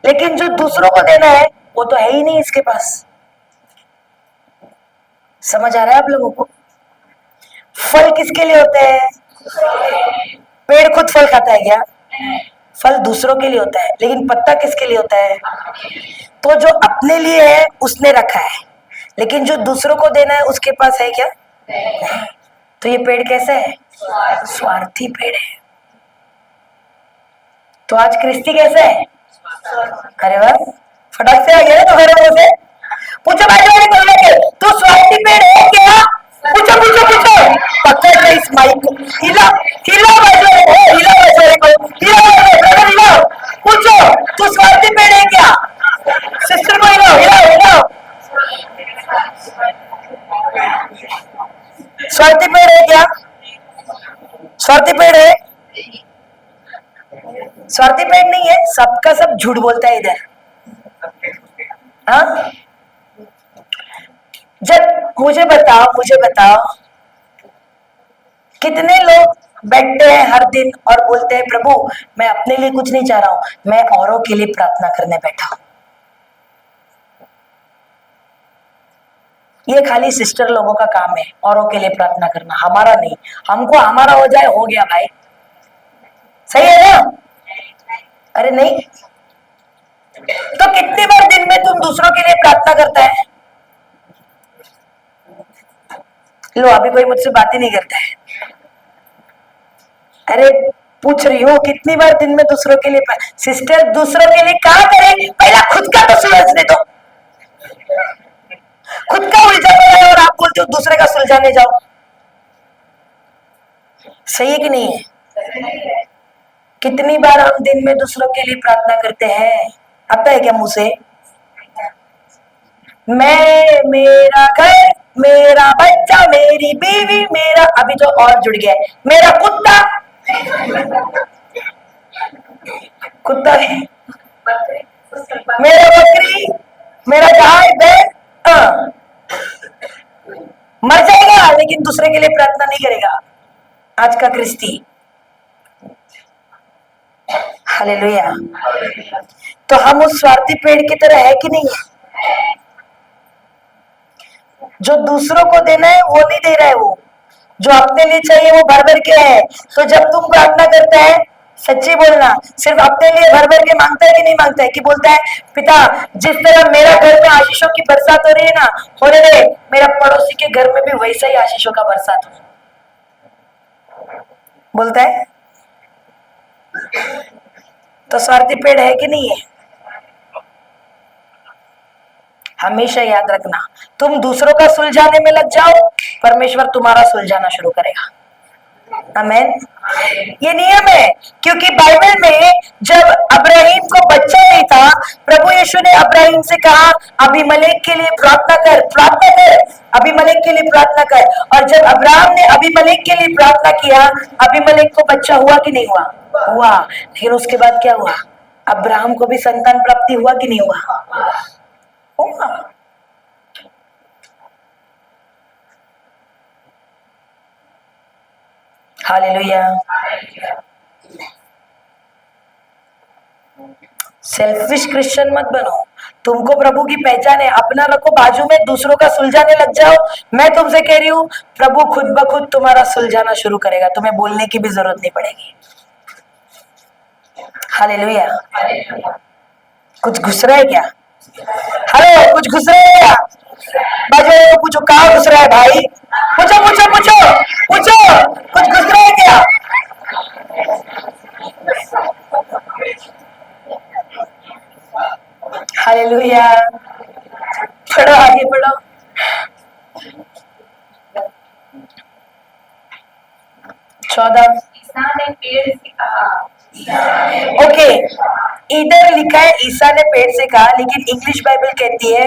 A: लेकिन जो दूसरों को देना है वो तो है ही नहीं इसके पास। समझ आ रहा है आप लोगों को? फल किसके लिए होते हैं? पेड़ खुद फल खाता है क्या? फल दूसरों के लिए होता है, लेकिन पत्ता किसके लिए होता है? तो जो अपने लिए है उसने रखा है, लेकिन जो दूसरों को देना है उसके पास है क्या? तो ये पेड़ कैसा है? स्वार्थी पेड़ है। तो आज क्रिस्टी कैसे है? अरे वाह, फटाक से आ गया तो घर से पूछो बाजू वाले को लेके, तू स्वार्थी पेड़ है क्या? पूछो पूछो पूछो, पकड़ के इस माइक को हिला, हिला बाजू वाले को, हिला बाजू वाले को, हिला ब्रदर हिला, पूछो तू स्वार्थी पेड़ है क्या? सिस्टर को हिलाओ हिलाओ हिलाओ, स्वार्थी पेड़ है क्या? स्वार्थी पेड़ है? स्वार्थी पेड़ नहीं है, सबका सब झूठ बोलता है इधर। हाँ, जब मुझे बताओ कितने लोग बैठते हैं हर दिन और बोलते हैं प्रभु मैं अपने लिए कुछ नहीं चाह रहा हूं, मैं औरों के लिए प्रार्थना करने बैठा हूं। ये खाली सिस्टर लोगों का काम है, औरों के लिए प्रार्थना करना, हमारा नहीं। हमको हमारा हो जाए, हो गया भाई, सही है ना? अरे नहीं, तो कितनी बार दिन में तुम दूसरों के लिए प्रार्थना करता है? लो अभी कोई मुझसे बात ही नहीं करता है। अरे पूछ रही हूँ कितनी बार दिन में दूसरों के लिए सिस्टर दूसरों के लिए क्या करे, पहला खुद का तो सुलझने दो। खुद का उलझाना है और आप बोलते हो दूसरे का सुलझाने जाओ। सही है कि नहीं है? कितनी बार हम दिन में दूसरों के लिए प्रार्थना करते हैं? आता है क्या मुंह से? मैं, मेरा घर, मेरा बच्चा, मेरी बीवी, मेरा, अभी तो और जुड़ गया है, मेरा कुत्ता, कुत्ता है, मेरा बकरी, मेरा गाय बैल, मर जाएगा लेकिन दूसरे के लिए प्रार्थना नहीं करेगा आज का क्रिस्ती। हालेलुया। तो हम उस स्वार्थी पेड़ की तरह है कि नहीं है? जो दूसरों को देना है वो नहीं दे रहा है, वो जो अपने लिए चाहिए वो भर भर के है। तो जब तुम प्रार्थना करता है, सच्ची बोलना, सिर्फ अपने लिए भर भर के मांगता है कि नहीं मांगता है? कि बोलता है पिता जिस तरह मेरा घर में आशीषों की बरसात हो रही है ना, होने दे मेरा पड़ोसी के घर में भी वैसा ही आशीषों का बरसात हो, बोलता है। तो स्वार्थी पेड़ है कि नहीं है? हमेशा याद रखना, तुम दूसरों का सुलझाने में लग जाओ, परमेश्वर तुम्हारा सुलझाना शुरू करेगा। आमेन। ये नियम है, क्योंकि बाइबल में जब अब्राहिम को बच्चा नहीं था, प्रभु यीशु ने अब्राहिम से कहा अबीमेलेक के लिए प्रार्थना कर, प्रार्थना कर, अबीमेलेक के लिए प्रार्थना कर। और जब अब्राहम ने अबीमेलेक के लिए प्रार्थना किया, अबीमेलेक को बच्चा हुआ कि नहीं हुआ? हुआ। लेकिन उसके बाद क्या हुआ? अब्राहम को भी संतान प्राप्ति हुआ कि नहीं हुआ? हुआ। हालेलुया। सेल्फिश क्रिश्चियन मत बनो, तुमको प्रभु की पहचान है, अपना रखो बाजू में, दूसरों का सुलझाने लग जाओ। मैं तुमसे कह रही हूँ प्रभु खुद ब खुद तुम्हारा सुलझाना शुरू करेगा, तुम्हें बोलने की भी जरूरत नहीं पड़ेगी। हालेलुया। कुछ घुस रहा है क्या? हेलो, कुछ घुस रहा है क्या? बाजू वाले को पूछो कहाँ घुस रहा है भाई, पूछो पूछो पूछो पूछो, कुछ घुस रहा है क्या? हालेलुया। पढ़ो, आगे पढ़ो। 14
B: ने पेड़ से कहा,
A: ओके, इधर लिखा है ईसा ने पेड़ से कहा, लेकिन इंग्लिश बाइबल कहती है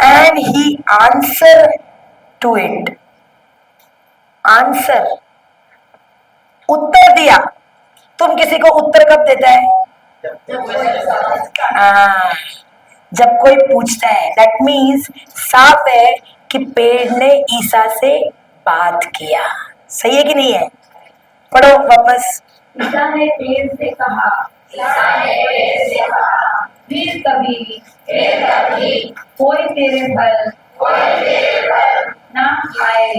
A: and he answer to it. Answer, उत्तर दिया। तुम किसी को उत्तर कब देता है? जब कोई पूछता है, दैट मीन्स साफ है कि पेड़ ने ईसा से बात किया। सही है कि नहीं है? पढ़ो वापस।
B: ईसा ने पेड़ से कहा, फिर कभी कोई तेरे फल ना खाए।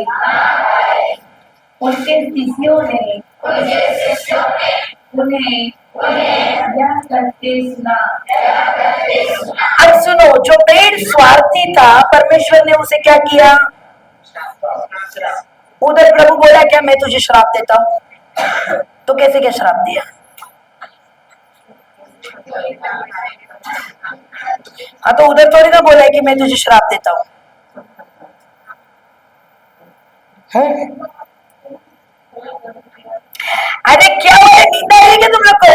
B: उनके शिष्यों ने उन्हें यह कहते सुना।
A: अब सुनो, जो पेड़ स्वार्थी था, परमेश्वर ने उसे क्या किया? उधर प्रभु बोला क्या मैं तुझे श्राप देता हूं, तो कैसे क्या श्राप दिया? हाँ, तो उधर थोड़ी ना बोला है कि मैं तुझे श्राप देता हूँ। अरे क्या हुआ है, नींद आ रही है क्या तुम लोग को?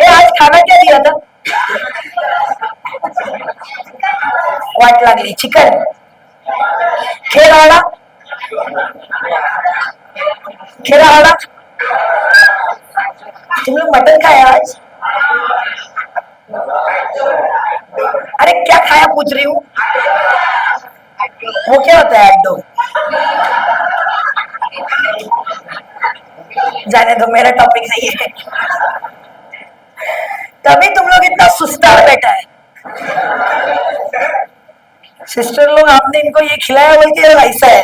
A: आज खाना क्या दिया था? वाट लागली चिकन, खेराड़ा, खेराड़ा। तुम लोग मटन खाया आज? अरे क्या खाया पूछ रही हूँ। वो क्या होता है अड्डो? जाने दो, मेरा टॉपिक नहीं है। तभी तुम लोग इतना सुस्ता बैठा है। सिस्टर लोग, आपने इनको ये खिलाया बोलती है ऐसा है।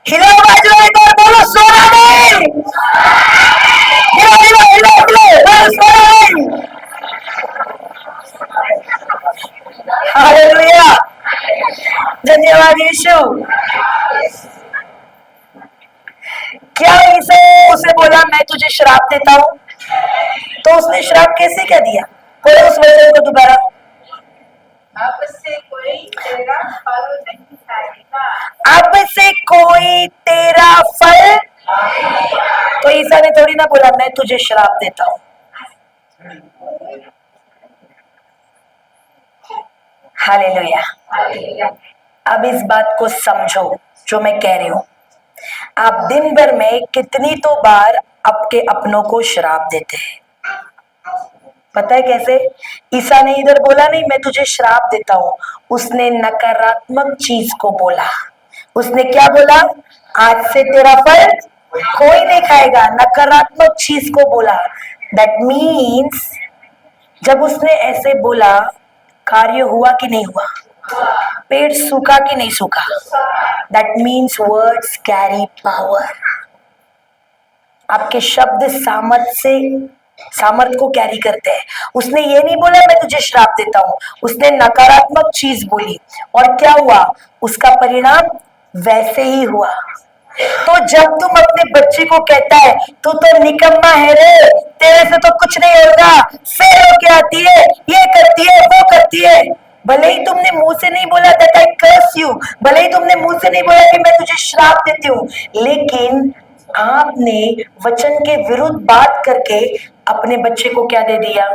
A: हिलो बाजू एक और बोलो सोना नहीं। हिलो हिलो हिलो हिलो बोलो सोना नहीं। हालेलुया, धन्यवाद यीशु। क्या ईसा उसे बोला मैं तुझे श्राप देता हूँ? तो उसने श्राप कैसे क्या दिया? बोलो उस वचन को दोबारा।
B: अब से कोई तेरा फल नहीं खाएगा।
A: अब से कोई तेरा फल। तो ईसा ने थोड़ी ना बोला मैं तुझे श्राप देता हूँ। हालेलुया। अब इस बात को समझो जो मैं कह रही हूँ। आप दिन भर में कितनी तो बार आपके अपनों को श्राप देते हैं। पता है कैसे? ईसा ने इधर बोला नहीं मैं तुझे श्राप देता हूँ, उसने नकारात्मक चीज को बोला। उसने क्या बोला? आज से तेरा फल कोई नहीं खाएगा। नकारात्मक चीज को बोला। दैट मीन्स जब उसने ऐसे बोला, कार्य हुआ कि नहीं हुआ? पेड़ सूखा कि नहीं सूखा? That means words carry power. आपके शब्द सामर्थ को कैरी करते हैं। उसने ये नहीं बोला मैं तुझे श्राप देता हूँ, उसने नकारात्मक चीज बोली और क्या हुआ? उसका परिणाम वैसे ही हुआ। तो जब तुम अपने बच्चे को कहता है तू तो निकम्मा है रे, तेरे से तो कुछ नहीं होगा, फेल होके आती है, ये करती है, वो करती है। भले ही तुमने मुंह से नहीं बोला दैट आई कर्स यू, भले ही तुमने मुंह से नहीं बोला कि मैं तुझे श्राप देती हूँ, लेकिन आपने वचन के विरुद्ध बात करके अपने बच्चे को क्या दे दिया?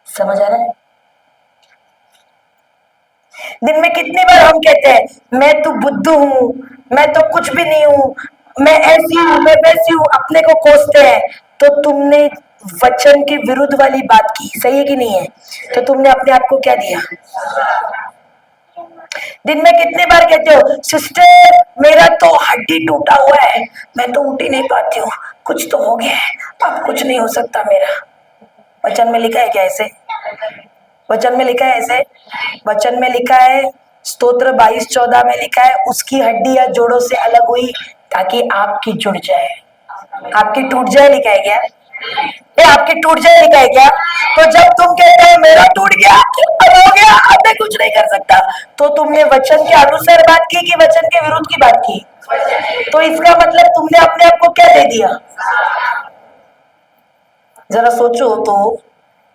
A: समझ आ रहा है? दिन में कितनी बार हम कहते हैं मैं तो बुद्धू हूँ, मैं तो कुछ भी नहीं हूँ, मैं ऐसी हूँ, मैं वैसी हूँ, अपने को कोसते हैं। तो तुमने वचन के विरुद्ध वाली बात की, सही है कि नहीं है? तो तुमने अपने आप को क्या दिया? दिन में कितने बार कहते हो सिस्टर मेरा तो हड्डी टूटा हुआ है, मैं तो उठ ही नहीं पाती हूँ, कुछ तो हो गया है, अब कुछ नहीं हो सकता मेरा। वचन में लिखा है क्या ऐसे? वचन में लिखा है ऐसे? वचन में लिखा है, स्तोत्र 22:14 में लिखा है उसकी हड्डियां जोड़ों से अलग हुई ताकि आपकी जुड़ जाए। आपकी टूट जाए लिखा है क्या? ये आपकी टूट जाए लिखा है क्या? तो जब तुम कहते हो मेरा टूट गया, अब हो गया, अब मैं कुछ नहीं कर सकता, तो तुमने वचन के अनुसार बात की कि वचन के विरुद्ध की बात की? तो इसका मतलब तुमने अपने आप को क्या दे दिया? जरा सोचो तो,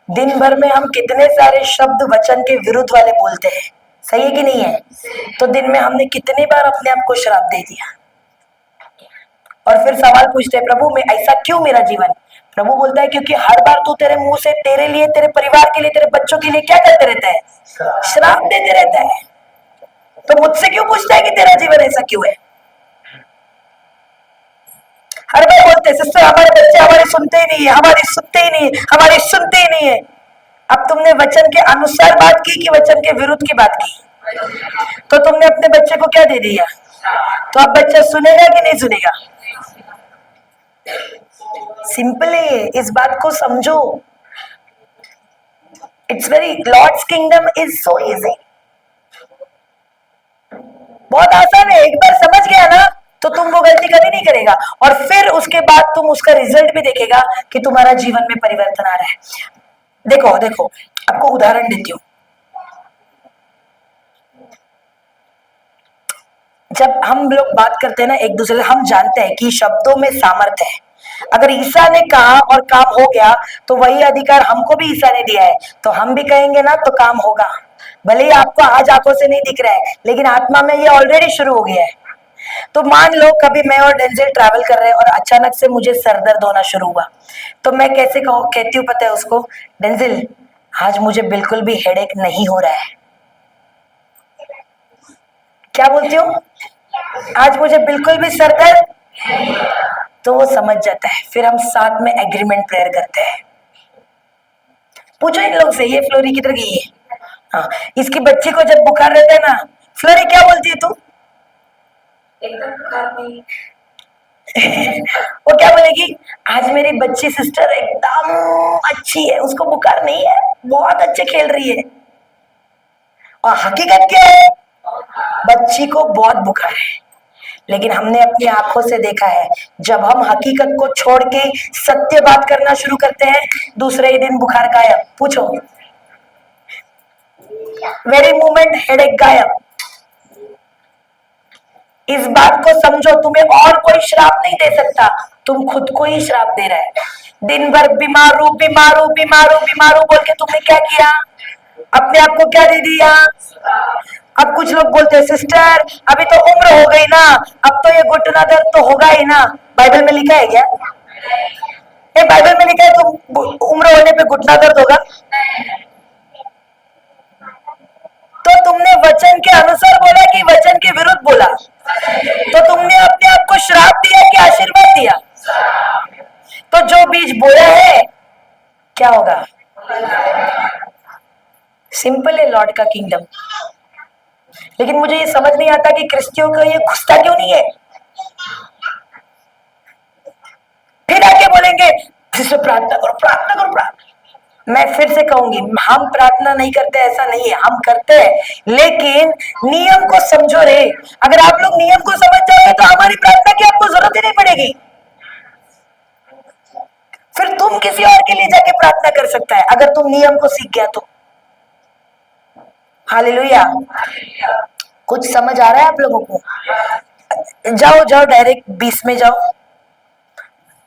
A: दिन भर में हम कितने सारे शब्द वचन के विरुद्ध वाले बोलते हैं, सही है कि नहीं है? तो दिन में हमने कितनी बार अपने आप को श्राप दे दिया? और फिर सवाल पूछते हैं प्रभु मैं ऐसा क्यों मेरा जीवन? प्रभु बोलता है क्योंकि हर बार तू तेरे मुंह से तेरे लिए, तेरे परिवार के लिए, तेरे बच्चों के लिए क्या करते रहता है? श्राप देते रहता है। तो मुझसे क्यों पूछता है कि तेरा जीवन ऐसा क्यों है? हर बार बोलते हैं सिस्टर हमारे बच्चे हमारी सुनते ही नहीं है, हमारी सुनते ही नहीं है, हमारी सुनते ही नहीं है। अब तुमने वचन के अनुसार बात की कि वचन के विरुद्ध की बात की? तो तुमने अपने बच्चे को क्या दे दिया? तो अब बच्चा सुनेगा कि नहीं सुनेगा? सिंपल है, इस बात को समझो। It's very, Lord's kingdom is so easy, बहुत आसान है। एक बार समझ गया ना तो तुम वो गलती कभी नहीं करेगा, और फिर उसके बाद तुम उसका रिजल्ट भी देखेगा कि तुम्हारा जीवन में परिवर्तन आ रहा है। देखो देखो, आपको उदाहरण देती हूँ। जब हम लोग बात करते हैं ना एक दूसरे से, हम जानते हैं कि शब्दों में सामर्थ्य है। अगर ईसा ने कहा और काम हो गया तो वही अधिकार हमको भी ईसा ने दिया है, तो हम भी कहेंगे ना तो काम होगा। भले ही आपको आज आंखों से नहीं दिख रहा है, लेकिन आत्मा में ये ऑलरेडी शुरू हो गया है। तो मान लो कभी मैं और डेंजिल ट्रैवल कर रहे हैं और अचानक से मुझे सर दर्द होना शुरू हुआ, तो मैं कैसे कहती हूँ पता है उसको, डेंजिल आज मुझे बिल्कुल भी हेडेक नहीं हो रहा है। क्या बोलती हूँ? आज मुझे बिल्कुल भी सर दर्द, तो वो समझ जाता है। फिर हम साथ में एग्रीमेंट प्रेयर करते हैं। पूछो इन लोग से, ये फ्लोरी किधर गई है? हाँ, इसकी बच्ची को जब बुखार रहता है ना, फ्लोरी क्या बोलती है तू?
B: एकदम बुखार नहीं।
A: वो क्या बोलेगी? आज मेरी बच्ची सिस्टर एकदम अच्छी है, उसको बुखार नहीं है, बहुत अच्छे खेल रही है। और हकीकत क्या है? बच्ची को बहुत बुखार है। लेकिन हमने अपनी आंखों से देखा है, जब हम हकीकत को छोड़ के सत्य बात करना शुरू करते हैं, दूसरे ही दिन बुखार गायब। पूछो, वेरी मोमेंट हेडेक गायब। इस बात को समझो, तुम्हें और कोई श्राप नहीं दे सकता, तुम खुद को ही श्राप दे रहे हैं। दिन भर बीमारू बीमारू बीमारू बीमारू बोल के तुमने क्या किया? अपने आप को क्या दे दिया? अब कुछ लोग बोलते हैं सिस्टर अभी तो उम्र हो गई ना, अब तो ये घुटना दर्द तो होगा ही ना। बाइबल में लिखा है क्या? बाइबल में लिखा है तो उम्र होने पे घुटना दर्द होगा? तो तुमने वचन के अनुसार बोला कि वचन के विरुद्ध बोला? तो तुमने अपने आप को श्राप दिया कि आशीर्वाद दिया? तो जो बीज बोया है क्या होगा? सिंपल है लॉर्ड का किंगडम। लेकिन मुझे ये समझ नहीं आता कि क्रिश्चियों को ये घुसता क्यों नहीं है। फिर आके बोलेंगे जिससे प्रार्थना करो प्रार्थना करो प्रार्थना। मैं फिर से कहूंगी, हम प्रार्थना नहीं करते ऐसा नहीं है, हम करते हैं, लेकिन नियम को समझो रे। अगर आप लोग नियम को समझ जाओगे तो हमारी प्रार्थना की आपको जरूरत ही नहीं पड़ेगी। फिर तुम किसी और के लिए जाके प्रार्थना कर सकता है अगर तुम नियम को सीख गया तो। हालेलुया। कुछ समझ आ रहा है आप लोगों को? जाओ जाओ डायरेक्ट 20 में जाओ,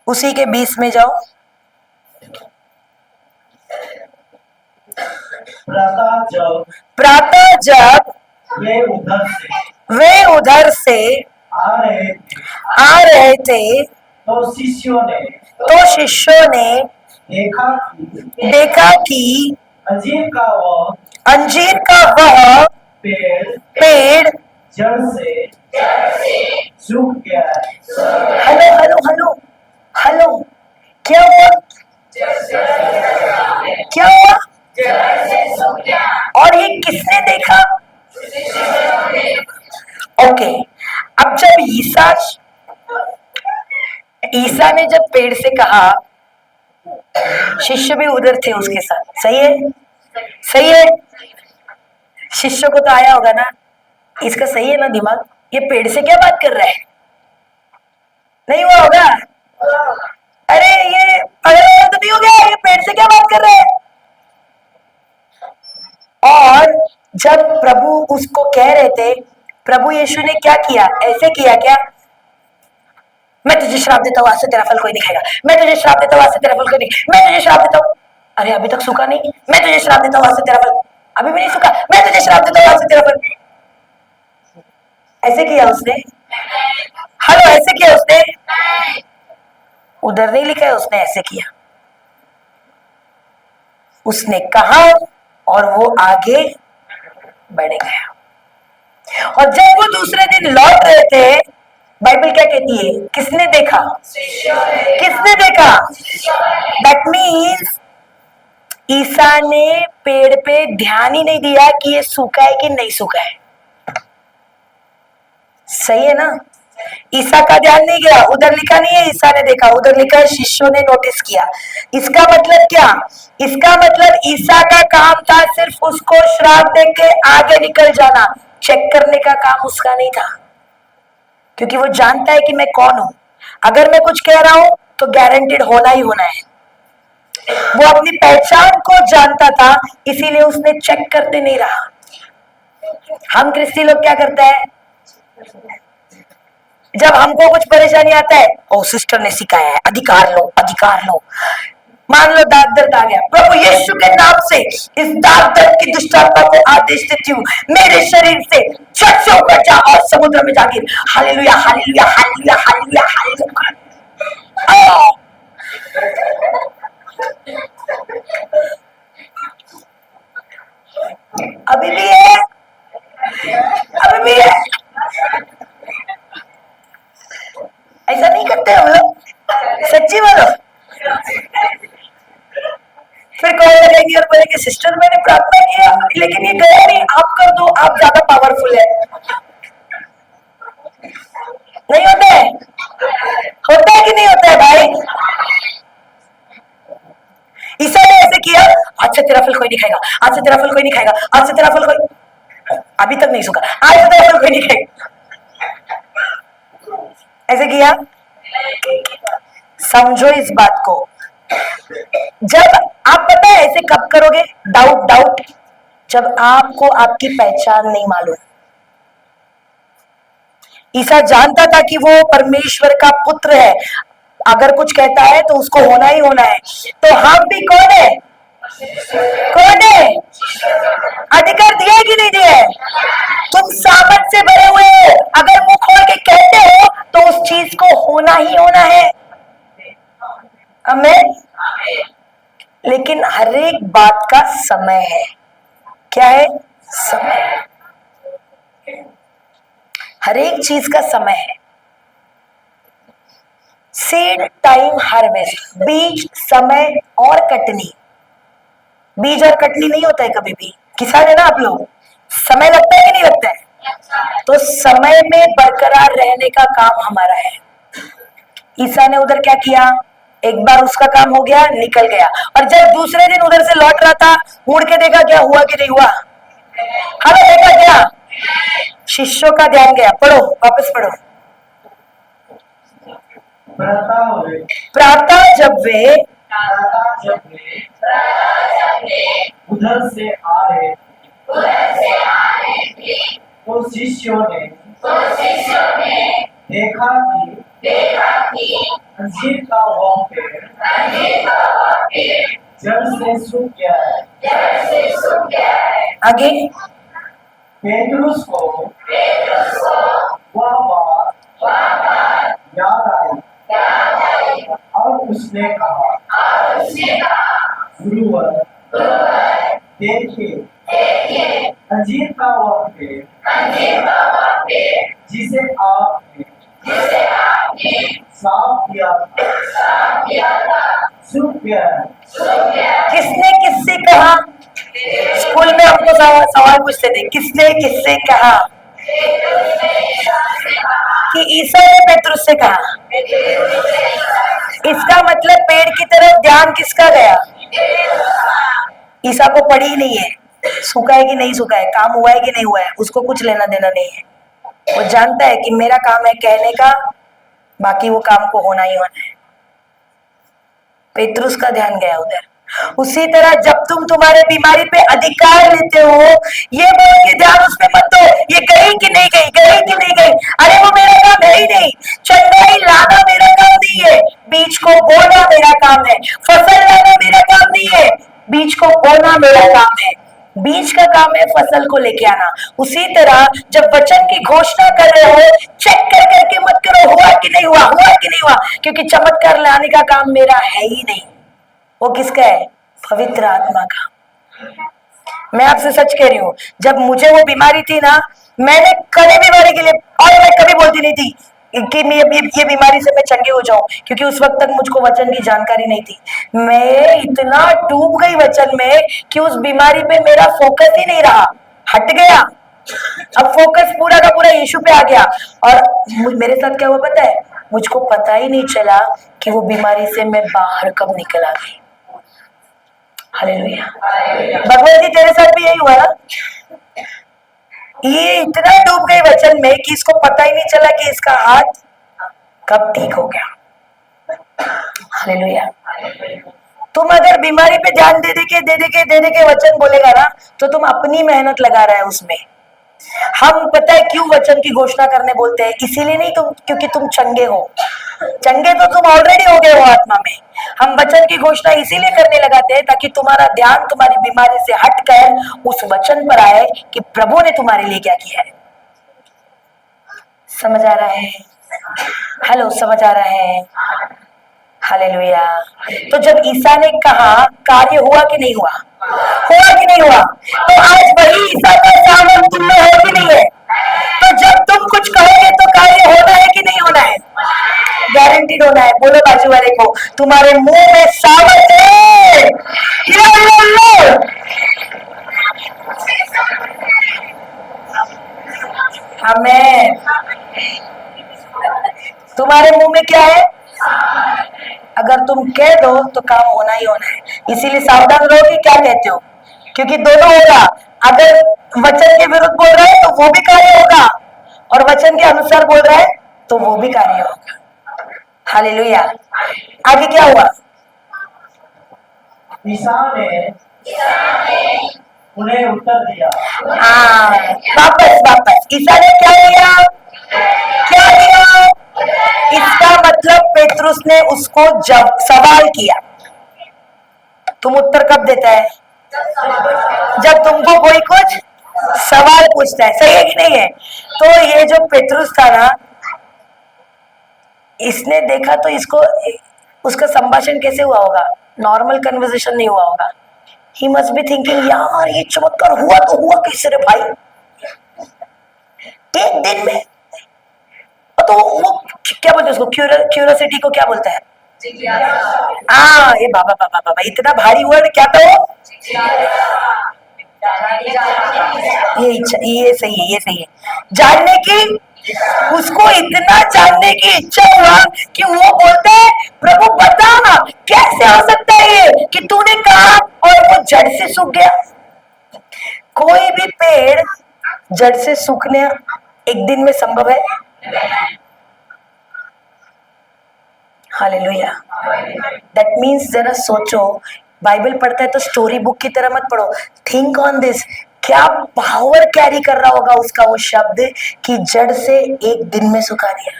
A: उसी के 20 में जाओ। प्रातः जब वे उधर से आ रहे थे
C: तो
A: शिष्यों ने देखा कि अंजीर का वह पेड़
C: जड़ से सूख गया है।
A: हेलो हेलो हेलो हेलो, क्या हुआ? क्या हुआ? और ये किसने देखा? ओके, अब जब ईसा ने जब पेड़ से कहा, शिष्य भी उधर थे उसके साथ, सही है? सही है? शिष्य को तो आया होगा ना, इसका सही है ना दिमाग, ये पेड़ से क्या बात कर रहा है? नहीं हुआ होगा? अरे ये पागल तो नहीं हो गया, ये पेड़ से क्या बात कर रहे हैं? और जब प्रभु उसको कह रहे थे, प्रभु यीशु ने क्या किया? ऐसे किया क्या? मैं तुझे श्राप देता हूं, आज से तेरा फल कोई नहीं खाएगा। मैं तुझे श्राप देता हूं, आज से तेरा फल कोई नहीं। मैं तुझे श्राप देता हूं, अरे अभी तक सूखा नहीं। मैं तुझे श्राप देता हूं, आज से तेरा फल अभी भी नहीं सूखा। मैं तुझे श्राप देता हूं, आज से तेरा फल। ऐसे किया उसने? हेलो, ऐसे किया उसने? उधर नहीं लिखा है उसने ऐसे किया। उसने कहा और वो आगे बढ़ गया। और जब वो दूसरे दिन लौट रहे थे, बाइबल क्या कहती है? किसने देखा? किसने देखा? दैट मीन्स ईसा ने पेड़ पे ध्यान ही नहीं दिया कि ये सूखा है कि नहीं सूखा है। सही है ना? ईसा का ध्यान नहीं गया, उधर लिखा नहीं है ईसा ने देखा, उधर लिखा है शिष्यों ने नोटिस किया। इसका मतलब क्या? इसका मतलब ईसा का काम था सिर्फ उसको श्राप दे के आगे निकल जाना, चेक करने का काम उसका नहीं था, क्योंकि वो जानता है कि मैं कौन हूं। अगर मैं कुछ कह रहा हूं तो गारंटेड होना ही होना है। वो अपनी पहचान को जानता था, इसीलिए उसने चेक करते नहीं रहा। हम क्रिस्ती लोग क्या करते हैं? जब हमको कुछ परेशानी आता है, ओ सिस्टर ने सिखाया है, अधिकार लो, अधिकार लो। मान लो दाग दर्द आ गया, प्रभु यीशु के नाम से इस दाग दर्द की दुष्ट आत्मा को आदेश देती हूँ, मेरे शरीर से झट से होकर जा और समुद्र में जा गिर। Hallelujah, hallelujah, hallelujah, hallelujah, hallelujah. अभी भी है, अभी भी है। ऐसा नहीं करते हम लोग, सच्ची बोलो। फिर कॉल करेंगे और बोलेंगे सिस्टर मैंने प्रार्थना किया लेकिन ये गया नहीं, आप कर दो, आप ज्यादा पावरफुल है। नहीं होता है? होता है कि नहीं होता है भाई? ईसा ने ऐसे किया, आज से तेरा फल कोई नहीं खाएगा, आज से तेरा फल कोई नहीं खाएगा, आज से तेरा फल कोई, अभी तक नहीं सूखा, आज से तेरा फल कोई नहीं खाएगा। ऐसे किया? समझो इस बात को, जब आप पता है ऐसे कब करोगे? डाउट, डाउट जब आपको आपकी पहचान नहीं मालूम। ईसा जानता था कि वो परमेश्वर का पुत्र है, अगर कुछ कहता है तो उसको होना ही होना है। तो हम भी कौन है? कौन है? अधिकार दिया है कि नहीं दिया है? तुम सामर्थ से भरे हुए हो, अगर मुंह खोल के कहते हो तो उस चीज को होना ही होना है। आमीन। लेकिन हर एक बात का समय है। क्या है? समय। हर एक चीज का समय है। सीड टाइम हार्वेस्ट, बीज, समय और कटनी। बीज और कटनी नहीं होता है कभी भी। किसान है ना आप लोग, समय लगता है कि नहीं लगता है? तो समय में बरकरार रहने का काम हमारा है। ईसा ने उधर क्या किया? एक बार उसका काम हो गया, निकल गया, और जब दूसरे दिन उधर से लौट रहा था, मुड़ के देखा क्या हुआ कि नहीं हुआ? हमें देखा क्या? शिष्यों का ध्यान गया। पढ़ो, वापस पढ़ो। प्रातः जब वे
C: उधर से आ रहे तो शिष्यों ने देखा कि अंजीर का वह पेड़ जड़ से सूख गया है।
A: आगे
C: पेतरुस को वह बात याद आई और उसने कहा, गुरुवर देखिए अंजीर का वह पेड़ जिसे आपने साफ किया था सूख गया है।
A: किसने किससे कहा? स्कूल में हमको सवाल पूछते थे, किसने किससे कहा? कि ईसा ने पेतरुस से कहा। इसका मतलब पेड़ की तरफ ध्यान किसका गया? ईसा को पड़ी ही नहीं है, सूखा है कि नहीं सूखा है, काम हुआ है कि नहीं हुआ है, उसको कुछ लेना देना नहीं है। वो जानता है कि मेरा काम है कहने का, बाकी वो काम को होना ही होना है। पेतरुस का ध्यान गया उधर। उसी तरह जब तुम तुम्हारे बीमारी पे अधिकार लेते हो, ये बोल के ध्यान उसमें मत दो, ये गई कि नहीं गई, गई कि नहीं गई, अरे वो मेरा काम है ही नहीं। चंगाई लाना मेरा काम नहीं है, बीज को बोना मेरा काम है। फसल लाना मेरा काम नहीं है, बीज को बोना मेरा काम है। बीज का काम है फसल को लेके आना। उसी तरह जब वचन की घोषणा कर रहे हो, चेक कर करके मत करो हुआ कि नहीं हुआ, हुआ कि नहीं हुआ, क्योंकि चमत्कार लाने का काम मेरा है ही नहीं, वो किसका है? पवित्र आत्मा का। मैं आपसे सच कह रही हूँ, जब मुझे वो बीमारी थी ना, मैंने कभी बीमारी के लिए, और मैं कभी बोलती नहीं थी कि मैं ये बीमारी से मैं चंगी हो जाऊं, क्योंकि उस वक्त तक मुझको वचन की जानकारी नहीं थी। मैं इतना डूब गई वचन में कि उस बीमारी पे मेरा फोकस ही नहीं रहा, हट गया। अब फोकस पूरा का पूरा यीशु पे आ गया। और मेरे साथ क्या हुआ पता है? मुझको पता ही नहीं चला कि वो बीमारी से मैं बाहर कब निकल आ गई। हालेलुया। भगवान जी तेरे साथ भी यही हुआ ना? ये इतना डूब गई वचन में कि इसको पता ही नहीं चला कि इसका हाथ कब ठीक हो गया। हालेलुया। तुम अगर बीमारी पे ध्यान दे दे के वचन बोलेगा ना, तो तुम अपनी मेहनत लगा रहा है उसमें, हम पता है क्यों वचन की घोषणा करने बोलते हैं? इसीलिए नहीं तुम, क्योंकि तुम चंगे हो। चंगे तो तुम ऑलरेडी हो गए हो आत्मा में। हम वचन की घोषणा इसीलिए करने लगाते हैं ताकि तुम्हारा ध्यान तुम्हारी बीमारी से हटकर उस वचन पर आए कि प्रभु ने तुम्हारे लिए क्या किया है। समझ आ रहा है? हेलो, समझ आ रहा है? हालेलुया। तो जब ईसा ने कहा, कार्य हुआ कि नहीं हुआ? हुआ कि नहीं हुआ? तो आज वही ईसा का सामर्थ तुम में है कि नहीं है? तो जब तुम कुछ कहोगे तो कार्य होना है कि नहीं होना है? गारंटीड होना है। बोलो बाजू वाले को, तुम्हारे मुंह में सामर्थ है। हिलो हिलो हिलो। आमीन। तुम्हारे मुंह में क्या है? अगर तुम कह दो तो काम होना ही होना है। इसीलिए सावधान रहो कि क्या कहते हो, क्योंकि दोनों होगा। अगर वचन के विरुद्ध बोल रहा है तो वो भी कार्य होगा, और वचन के अनुसार बोल रहा है तो वो भी कार्य होगा। हालेलुया। आगे क्या हुआ?
C: ईसा ने उन्हें उत्तर दिया।
A: वापस ईसा ने क्या दिया? क्या दिया? इसका मतलब पेतरुस ने उसको जब सवाल किया। तुम उत्तर कब देता है? जब तुमको कोई कुछ सवाल पूछता है। सही है कि नहीं है? तो ये जो पेतरुस था ना, इसने देखा तो इसको, उसका संभाषण कैसे हुआ होगा? नॉर्मल कन्वर्सेशन नहीं हुआ होगा। ही मस्ट बी थिंकिंग, यार ये चमत्कार हुआ तो हुआ कैसे रे भाई, एक दिन में। तो वो क्या बोलते हैं उसको, क्यूरियोसिटी को क्या बोलता है? ये बाबा बाबा बाबा, इतना भारी वर्ड क्या था वो? ये इच्छा, ये सही है, ये सही है। जानने की, उसको इतना जानने की इच्छा हुआ कि वो बोलते हैं, प्रभु बता कैसे हो सकता है ये कि तूने कहा और वो जड़ से सूख गया। कोई भी पेड़ जड़ से सूखने एक दिन में संभव है? हालेलुया। दैट मीन्स जरा सोचो, बाइबल पढ़ता है तो स्टोरी बुक की तरह मत पढ़ो। थिंक ऑन दिस, क्या पावर कैरी कर रहा होगा उसका वो शब्द कि जड़ से एक दिन में सुखा दिया।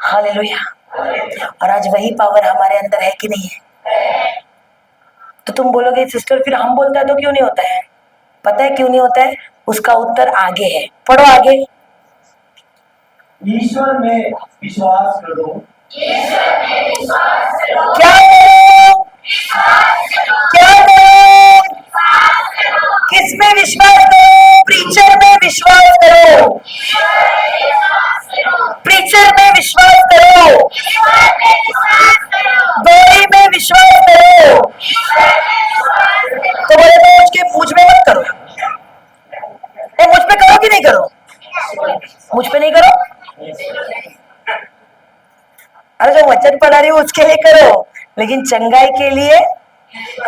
A: हालेलुया। और आज वही पावर हमारे अंदर है कि नहीं है? तो तुम बोलोगे सिस्टर फिर हम बोलता है तो क्यों नहीं होता है? पता है क्यों नहीं होता है? उसका उत्तर आगे है, पढ़ो आगे।
C: ईश्वर में विश्वास करो।
A: क्या किस में विश्वास करो? प्रीचर में विश्वास करो। प्रीचर में विश्वास करो। गौरी में विश्वास करो। तो बोले तो मुझ में मत करो। मुझ पे करो कि नहीं करो? मुझ पे नहीं करो। अरे जो वचन पढ़ा रही हो उसके लिए करो, लेकिन चंगाई के लिए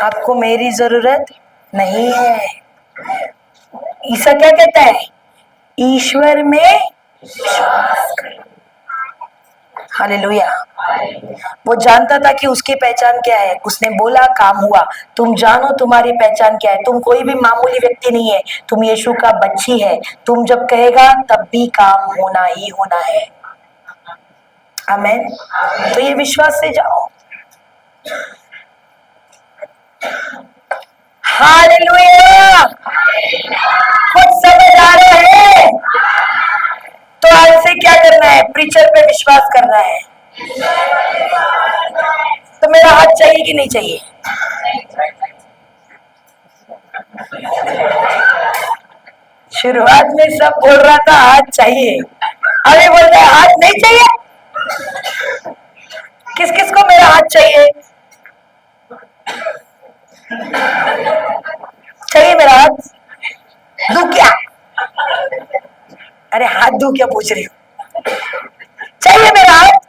A: आपको मेरी जरूरत नहीं है। ईसा क्या कहता है? ईश्वर में विश्वास करो। हालेलुया। वो जानता था कि उसकी पहचान क्या है। उसने बोला, काम हुआ। तुम जानो तुम्हारी पहचान क्या है। तुम कोई भी मामूली व्यक्ति नहीं है, तुम यीशु का बच्ची है। तुम जब कहेगा तब भी काम होना ही होना है। आमीन। तो ये विश्वास से जाओ। हालेलुया। कुछ समझ आ रहा है? तो आज से क्या करना है? प्रीचर पे विश्वास करना है। तो मेरा हाथ चाहिए कि नहीं चाहिए? शुरुआत में सब बोल रहा था हाथ चाहिए, अभी बोलता है हाथ नहीं चाहिए। किस किस को मेरा हाथ चाहिए? चाहिए मेरा हाथ? दू क्या? अरे हाथ दू क्या पूछ रही हूँ? चाहिए मेरा हाथ?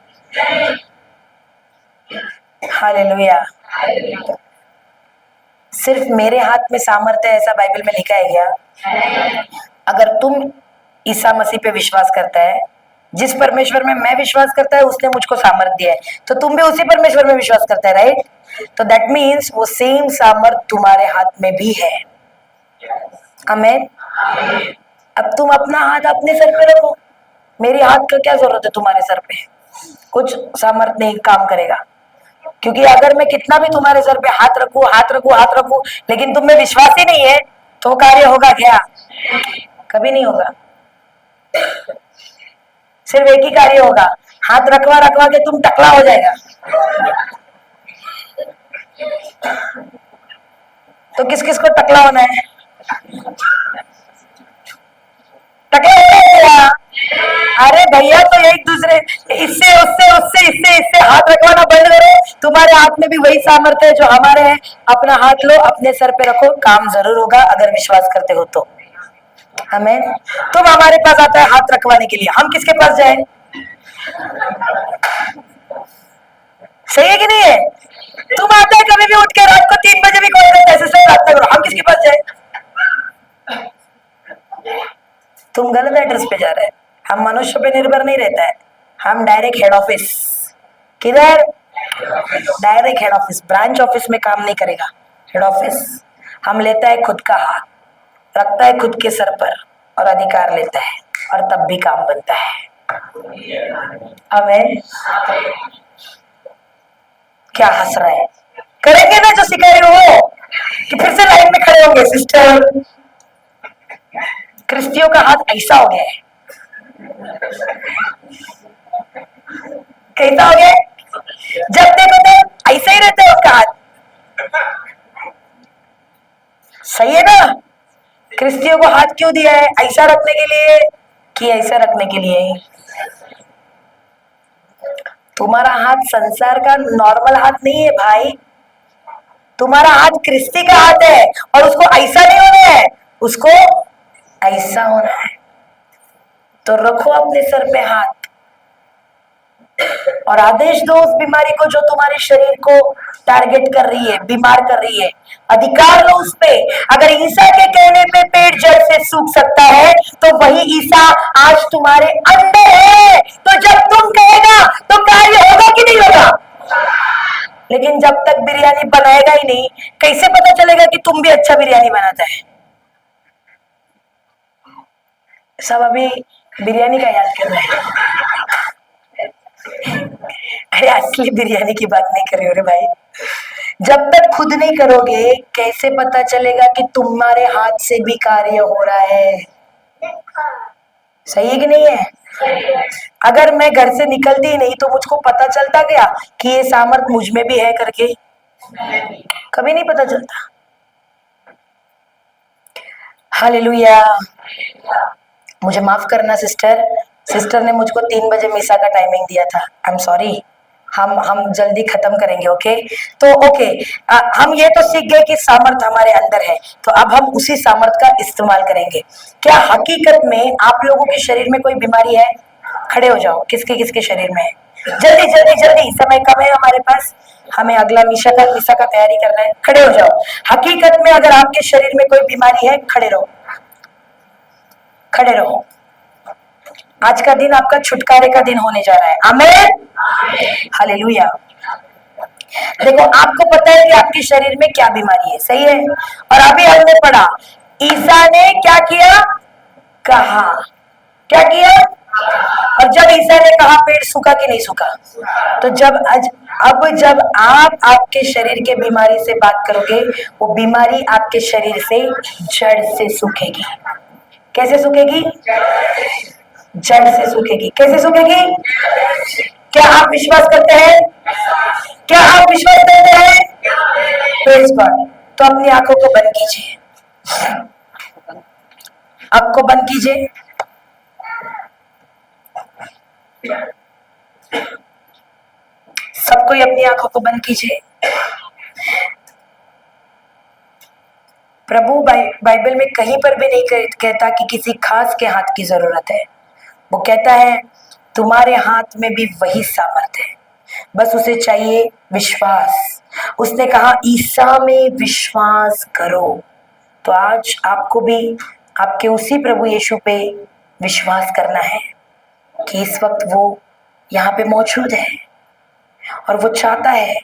A: हालेलुया। सिर्फ मेरे हाथ में सामर्थ्य है ऐसा बाइबल में लिखा है क्या? अगर तुम ईसा मसीह पे विश्वास करता है, जिस परमेश्वर में मैं विश्वास करता है उसने मुझको सामर्थ दिया है, तो तुम भी उसी परमेश्वर में विश्वास करता है, राइट? तो दैट मीन्स वो सेम सामर्थ तुम्हारे हाथ में भी है। आमीन। अब तुम अपना हाथ अपने सर पे रखो, मेरी हाथ का क्या जरूरत है तुम्हारे सर पे, कुछ सामर्थ नहीं काम करेगा। क्योंकि अगर मैं कितना भी तुम्हारे सर पे हाथ रखूं हाथ रखूं हाथ रखूं, लेकिन तुम में विश्वास ही नहीं है, तो कार्य होगा क्या? कभी नहीं होगा। सिर्फ एक ही कार्य होगा, हाथ रखवा रखवा के तुम टकला हो जाएगा। तो किस किस को टकला होना है? टकला होना है क्या? अरे भैया, तो एक दूसरे इससे उससे उससे इससे इससे हाथ रखवाना बंद करो। तुम्हारे हाथ में भी वही सामर्थ्य है जो हमारे हैं। अपना हाथ लो, अपने सर पे रखो, काम जरूर होगा अगर विश्वास करते हो तो। हमें तुम हमारे पास आता है हाथ रखवाने के लिए, हम किसके पास जाए? सही है कि नहीं है? तुम आता है कभी भी उठ के रात को 3 बजे भी कॉल करते हैं, सिस्टर प्रार्थना करो, हम किसके पास जाए? तुम गलत एड्रेस पे जा रहे हैं। हम मनुष्य पे निर्भर नहीं रहता है, हम डायरेक्ट हेड ऑफिस। किधर? Direct head office, branch office में काम नहीं करेगा। हेड ऑफिस हम लेता है खुद का हाथ, रखता है खुद के सर पर और अधिकार लेता है, और तब भी काम बनता है। हमें क्या हंस रहा है? करेंगे ना जो सिखा रही हो, कि फिर से लाइन में खड़े होंगे सिस्टर। क्रिस्टियों का हाथ ऐसा हो गया है, कैसा हो गया है? जब देखो तो ऐसे ही रहते हैं उसका हाथ। सही है ना? क्रिस्टियों को हाथ क्यों दिया है? ऐसा रखने के लिए कि ऐसा रखने के लिए? तुम्हारा हाथ संसार का नॉर्मल हाथ नहीं है भाई, तुम्हारा हाथ क्रिस्टी का हाथ है, और उसको ऐसा नहीं होना है, उसको ऐसा होना है। तो रखो अपने सर पे हाथ और आदेश दो उस बीमारी को जो तुम्हारे शरीर को टारगेट कर रही है, बीमार कर रही है। अधिकार लो उस पे। अगर ईसा के कहने पे पेट जड़ से सूख सकता है, तो वही ईसा आज तुम्हारे अंदर है। तो जब तुम कहेगा तो कार्य होगा कि नहीं होगा? लेकिन जब तक बिरयानी बनाएगा ही नहीं, कैसे पता चलेगा कि तुम भी अच्छा बिरयानी बनाता है? सब अभी बिरयानी का याद कर रहे हैं। अरे असली बिरयानी की बात नहीं कर रही हो रे भाई। जब तक खुद नहीं करोगे, कैसे पता चलेगा कि तुम्हारे हाथ से भी कार्य हो रहा है? सही है कि नहीं है? अगर मैं घर से निकलती ही नहीं, तो मुझको पता चलता क्या कि ये सामर्थ मुझ में भी है करके? कभी नहीं पता चलता। हालेलुया। मुझे माफ करना सिस्टर, सिस्टर ने मुझको 3 बजे मिसा का टाइमिंग दिया था। I am sorry. हम जल्दी खत्म करेंगे, ओके? तो ओके, हम ये तो सीख गए कि सामर्थ हमारे अंदर है, तो अब हम उसी सामर्थ का इस्तेमाल करेंगे। क्या हकीकत में आप लोगों के शरीर में कोई बीमारी है? खड़े हो जाओ, किसके किसके शरीर में है? जल्दी जल्दी जल्दी, समय कम है हमारे पास, हमें अगला मिसा का तैयारी करना है। खड़े हो जाओ। हकीकत में अगर आपके शरीर में कोई बीमारी है, खड़े रहो, खड़े रहो। आज का दिन आपका छुटकारे का दिन होने जा रहा है। आमीन, हालेलुया। देखो, आपको पता है कि आपके शरीर में क्या बीमारी है, सही है? और अभी हमने पढ़ा, ईसा ने क्या किया? कहा। क्या किया? और जब ईसा ने कहा, पेट सूखा कि नहीं सूखा? तो अब जब आप आपके शरीर के बीमारी से बात करोगे, वो बीमारी आपके शरीर से जड़ से सूखेगी। कैसे सूखेगी? जड़ से सूखेगी। कैसे सूखेगी? क्या आप विश्वास करते हैं? क्या आप विश्वास करते हैं? Praise God. तो अपनी आंखों को बंद कीजिए, आपको बंद कीजिए। सब कोई अपनी आंखों को बंद कीजिए। प्रभु बाइबल में कहीं पर भी नहीं कहता कि किसी खास के हाथ की जरूरत है। वो कहता है तुम्हारे हाथ में भी वही सामर्थ है, बस उसे चाहिए विश्वास। उसने कहा ईसा में विश्वास करो। तो आज आपको भी आपके उसी प्रभु यीशु पे विश्वास करना है कि इस वक्त वो यहाँ पे मौजूद है, और वो चाहता है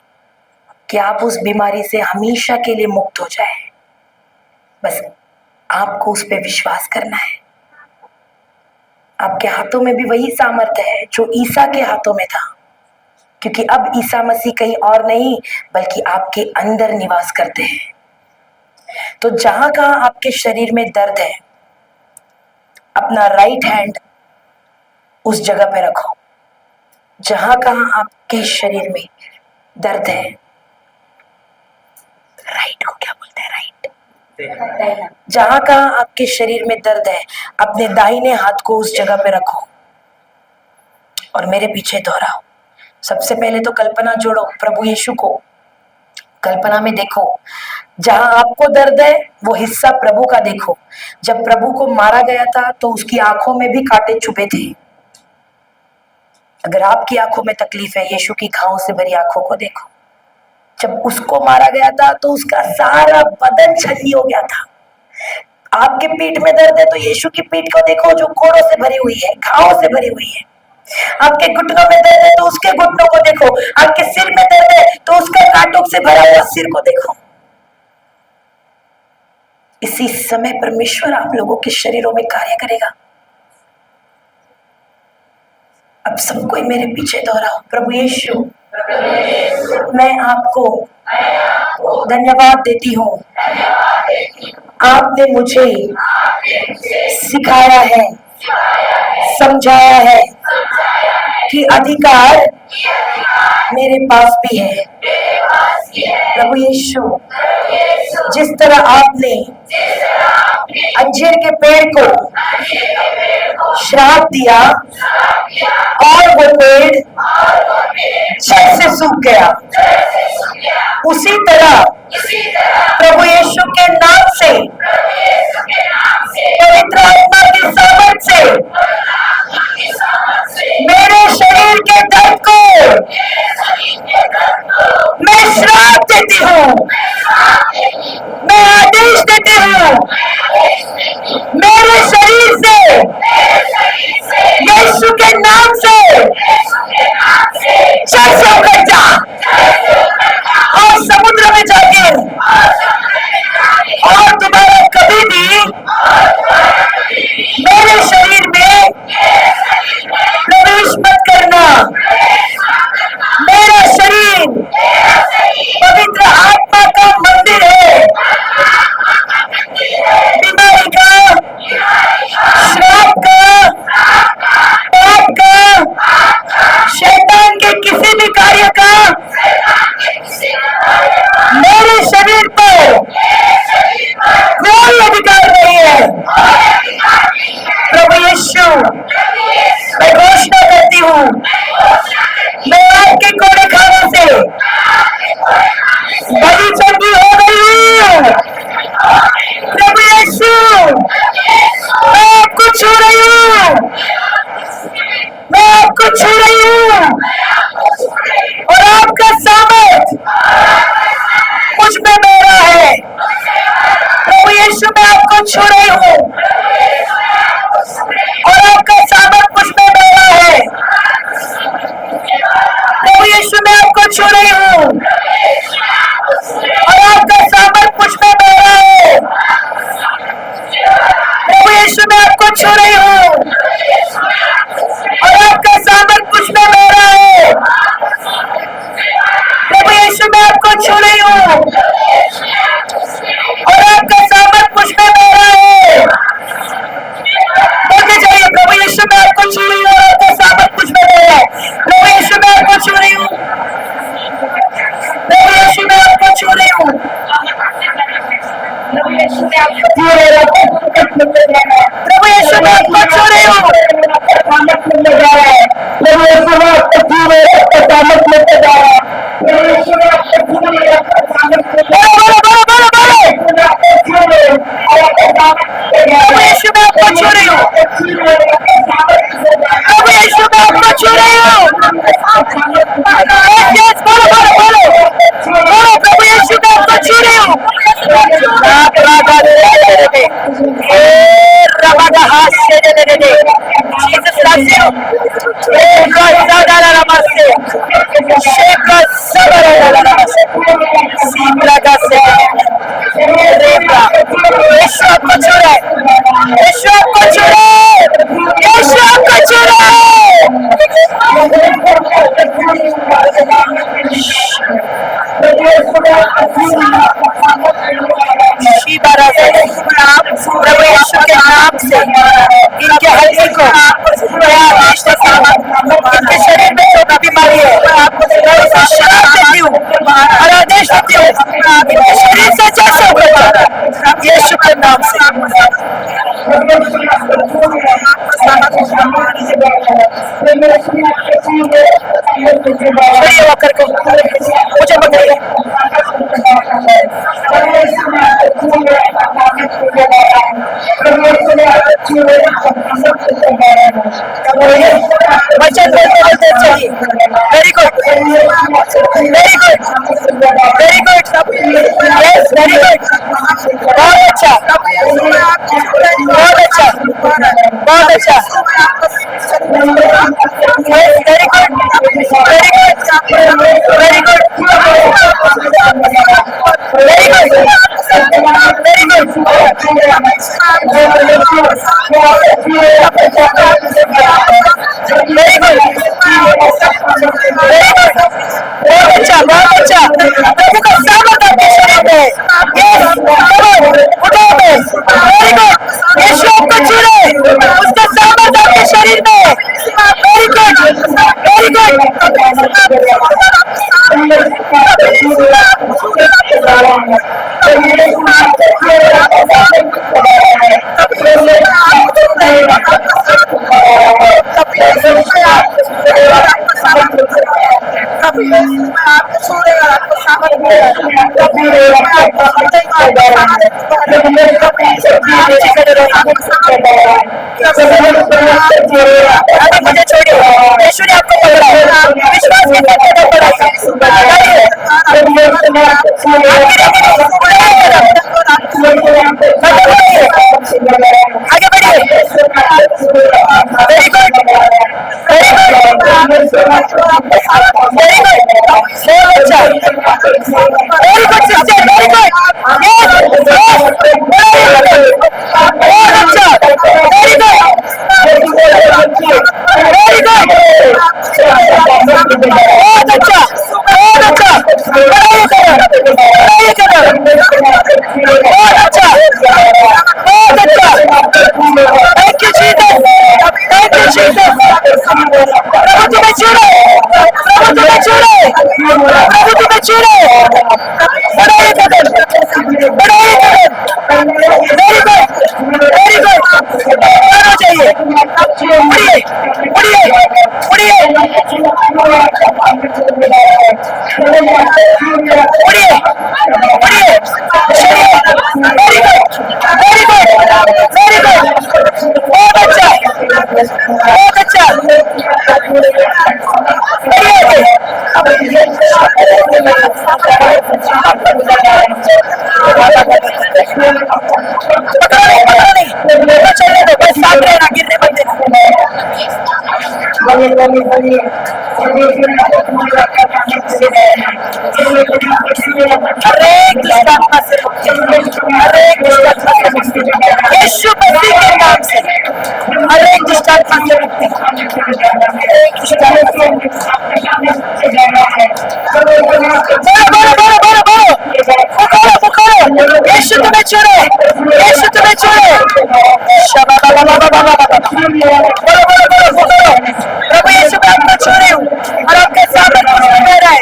A: कि आप उस बीमारी से हमेशा के लिए मुक्त हो जाए। बस आपको उस पे विश्वास करना है। आपके हाथों में भी वही सामर्थ्य है जो ईसा के हाथों में था, क्योंकि अब ईसा मसीह कहीं और नहीं बल्कि आपके अंदर निवास करते हैं। तो जहां कहां आपके शरीर में दर्द है, अपना राइट हैंड उस जगह पे रखो। जहां कहां आपके शरीर में दर्द है, राइट को क्या बोलते हैं, राइट, जहां कहां आपके शरीर में दर्द है, अपने दाहिने हाथ को उस जगह पे रखो और मेरे पीछे दोहराओ। सबसे पहले तो कल्पना जोड़ो, प्रभु यीशु को कल्पना में देखो। जहां आपको दर्द है वो हिस्सा प्रभु का देखो। जब प्रभु को मारा गया था तो उसकी आंखों में भी कांटे चुभे थे। अगर आपकी आंखों में तकलीफ है, यीशु की घावों से भरी आंखों को देखो। जब उसको मारा गया था तो उसका सारा बदन छलनी हो गया था। आपके पीठ में दर्द है तो यीशु की पीठ को देखो जो कोड़ों से भरी हुई है, घावों से भरी हुई है। आपके घुटनों में दर्द है तो उसके घुटनों को देखो। आपके सिर में दर्द है तो उसका कांटों से भरा हुआ सिर को देखो। इसी समय परमेश्वर आप लोगों के शरीरों में कार्य करेगा। अब सब कोई मेरे पीछे दोहराओ, प्रभु यीशु मैं आपको धन्यवाद देती हूँ। आपने मुझे सिखाया है, समझाया है कि अधिकार मेरे पास भी है। प्रभु यीशु, जिस तरह आपने अंजीर के पेड़ को श्राप दिया और वो पेड़ जड़ से सूख गया, उसी तरह प्रभु यीशु के नाम से, पवित्र आत्मा की सामर्थ से मेरे शरीर के दर्द को मैं श्राप देती हूँ, मैं आदेश देती हूँ, मेरे शरीर से यीशु के नाम से जड़ से उतर जा और समुद्र में जाके और दोबारा कभी भी मेरे शरीर में प्रवेश मत करना। मेरा शरीर पवित्र आत्मा का मंदिर है। बीमारी का, श्राप का, पाप का, शैतान के किसी भी कार्य का मेरे शरीर पर कोई अधिकार नहीं है। प्रभु यीशु, मैं घोषणा करती हूँ, मैं आपके कोड़े खानों से बड़ी चंगी हो गई हूँ। प्रभु यीशु, मैं आपको छू रही हूँ, मैं आपको छू रही हूँ और आपका सामर्थ मुझ में बह रहा है। प्रभु यीशु, मैं आपको छू रही हूँ और आपका सामर्थ मुझ में बह रहा है। प्रभु यीशु, मैं आपको छू रही हूँ और आपका सामर्थ मुझ में बह रहा है। प्रभु यीशु, मैं आपको छू रही हूँ और आपका सामर्थ मुझ में बह रहा है। प्रभु यीशु, मैं आपको छू रही हूँ और आपका सामर्थ मुझ में बह रहा है। बोलते जाइए, प्रभु यीशु, मैं आपको छू रही हूँ और आपका सामर्थ मुझ में बह रहा है। प्रभु यीशु, मैं आपको छू रही हूँ, प्रभु यीशु, मैं आपको छू रही हूँ, प्रभु यीशु, मैं आपको छू रही हूँ, प्रभु यीशु, मैं आपको छू रही हूँ, सामर्थ मिलने जा रहा है। प्रभु यीशु, मैं आपको छू रही हूँ, आपका सामर्थ मिलने जा रहा है। प्रभु यीशु, मैं आपको छू रही हूँ, आपका सामर्थ मिलने जा रहा है। प्रभु यीशु, मैं आपको छू रही हूँ, प्रभु यीशु, मैं आपको छू रही हूँ। यस, बोलो बोलो बोलो बोलो, प्रभु यीशु, मैं आपको छू रही हूँ। Jesus loves you. यीशु आपको छू रहा है, यीशु आपको छू रहा है, यीशु शिबारा से प्रभु यीशु के नाम से इनके हड्डी को मैं आदेश देता हूँ, इनके शरीर में जो भी बीमारी है मैं उसे श्राप देती हूँ और आदेश देती हूँ इनके शरीर से जैसा होगा यीशु के नाम से। खड़ी होकर को मुझे बताइए वचन बोलते चलिए। Very good very good very good yes very good बहुत अच्छा बहुत अच्छा बहुत अच्छा yes very good very good very good very good very good बहुत अच्छा बहुत अच्छा प्रभु का सामर्थ आपके शरीर में यस उठो वेरी गुड यीशु आपको छूले उसका सामर्थ आपके शरीर में वेरी गुड वेरी अभी मुझे छोड़िए यीशु ने आपको पकड़ा विश्वास के साथ आगे बढ़िए very good very good very good बहुत अच्छा very good sister very good बहुत अच्छा वेरी गुड वेरी गुड बहुत अच्छा बहुत अच्छा बढ़ाइए करो बहुत अच्छा बहुत अच्छा thank you Jesus thank you Jesus प्रभु तुम्हें छूले प्रभु तुम्हें छूले प्रभु तुम्हें छूले बढ़ाइए कदम बढ़ाइए कदम वेरी गुड होना चाहिए उड़िए उड़िए उड़िए उड़िए उड़िए very good very good very good बहुत अच्छा बहुत अच्छा चलने दो बस साथ रहना गिरने मत देना हरे कृष्ण से हरे कृष्ण यीशु मसीह के नाम से हरे कृष्ण से हरे कृष्ण बोलो यीशु तुम्हें छोड़े यीशु तुम्हें छोड़े बोलो प्रभु यीशु मैं आपको छोड़ी हूँ और आपके सामने कुछ नहीं दे रहा है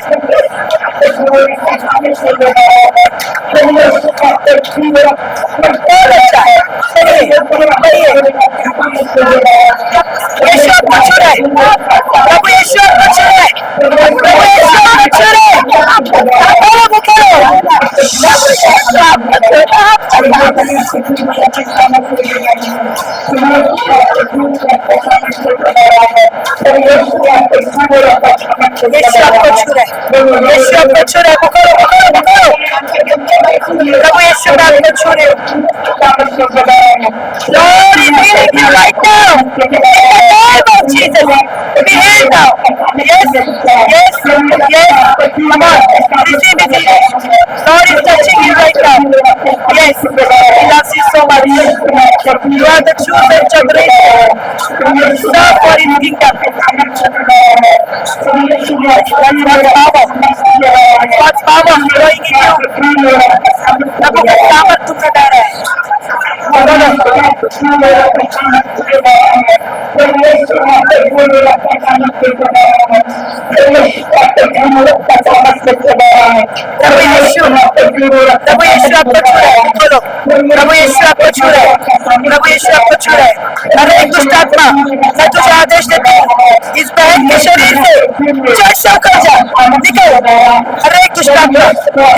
A: बहुत अच्छा है चलिए बढ़िए यीशु आपको छोड़े प्रभु यीशु आपको छोड़े प्रभु यीशु आपको छोड़े बोलो यीशु आपको छूरे यीशु आपको छूरे प्रभु यीशु मैं आपको छूरे Lord is healing you right now in the name of Jesus. Be healed now. Yes, yes, yes. Come on, receive it. Lord is touching you right now. Yes, He loves you so much. You are the chosen generation. Serve for His kingdom. God's power flowing in you. प्रभु का सामर्थ तुम में बह रहा है। प्रभु यीशु आपको छू रहा है। बोलो, प्रभु यीशु आपको छू रहा है। प्रभु यीशु आपको छू रहा है। हर एक दुष्ट आत्मा, मैं तुझे आदेश देता हूँ, इस बहन के शरीर से चढ़ चढ़ कर जा, निकल। हर एक दुष्ट आत्मा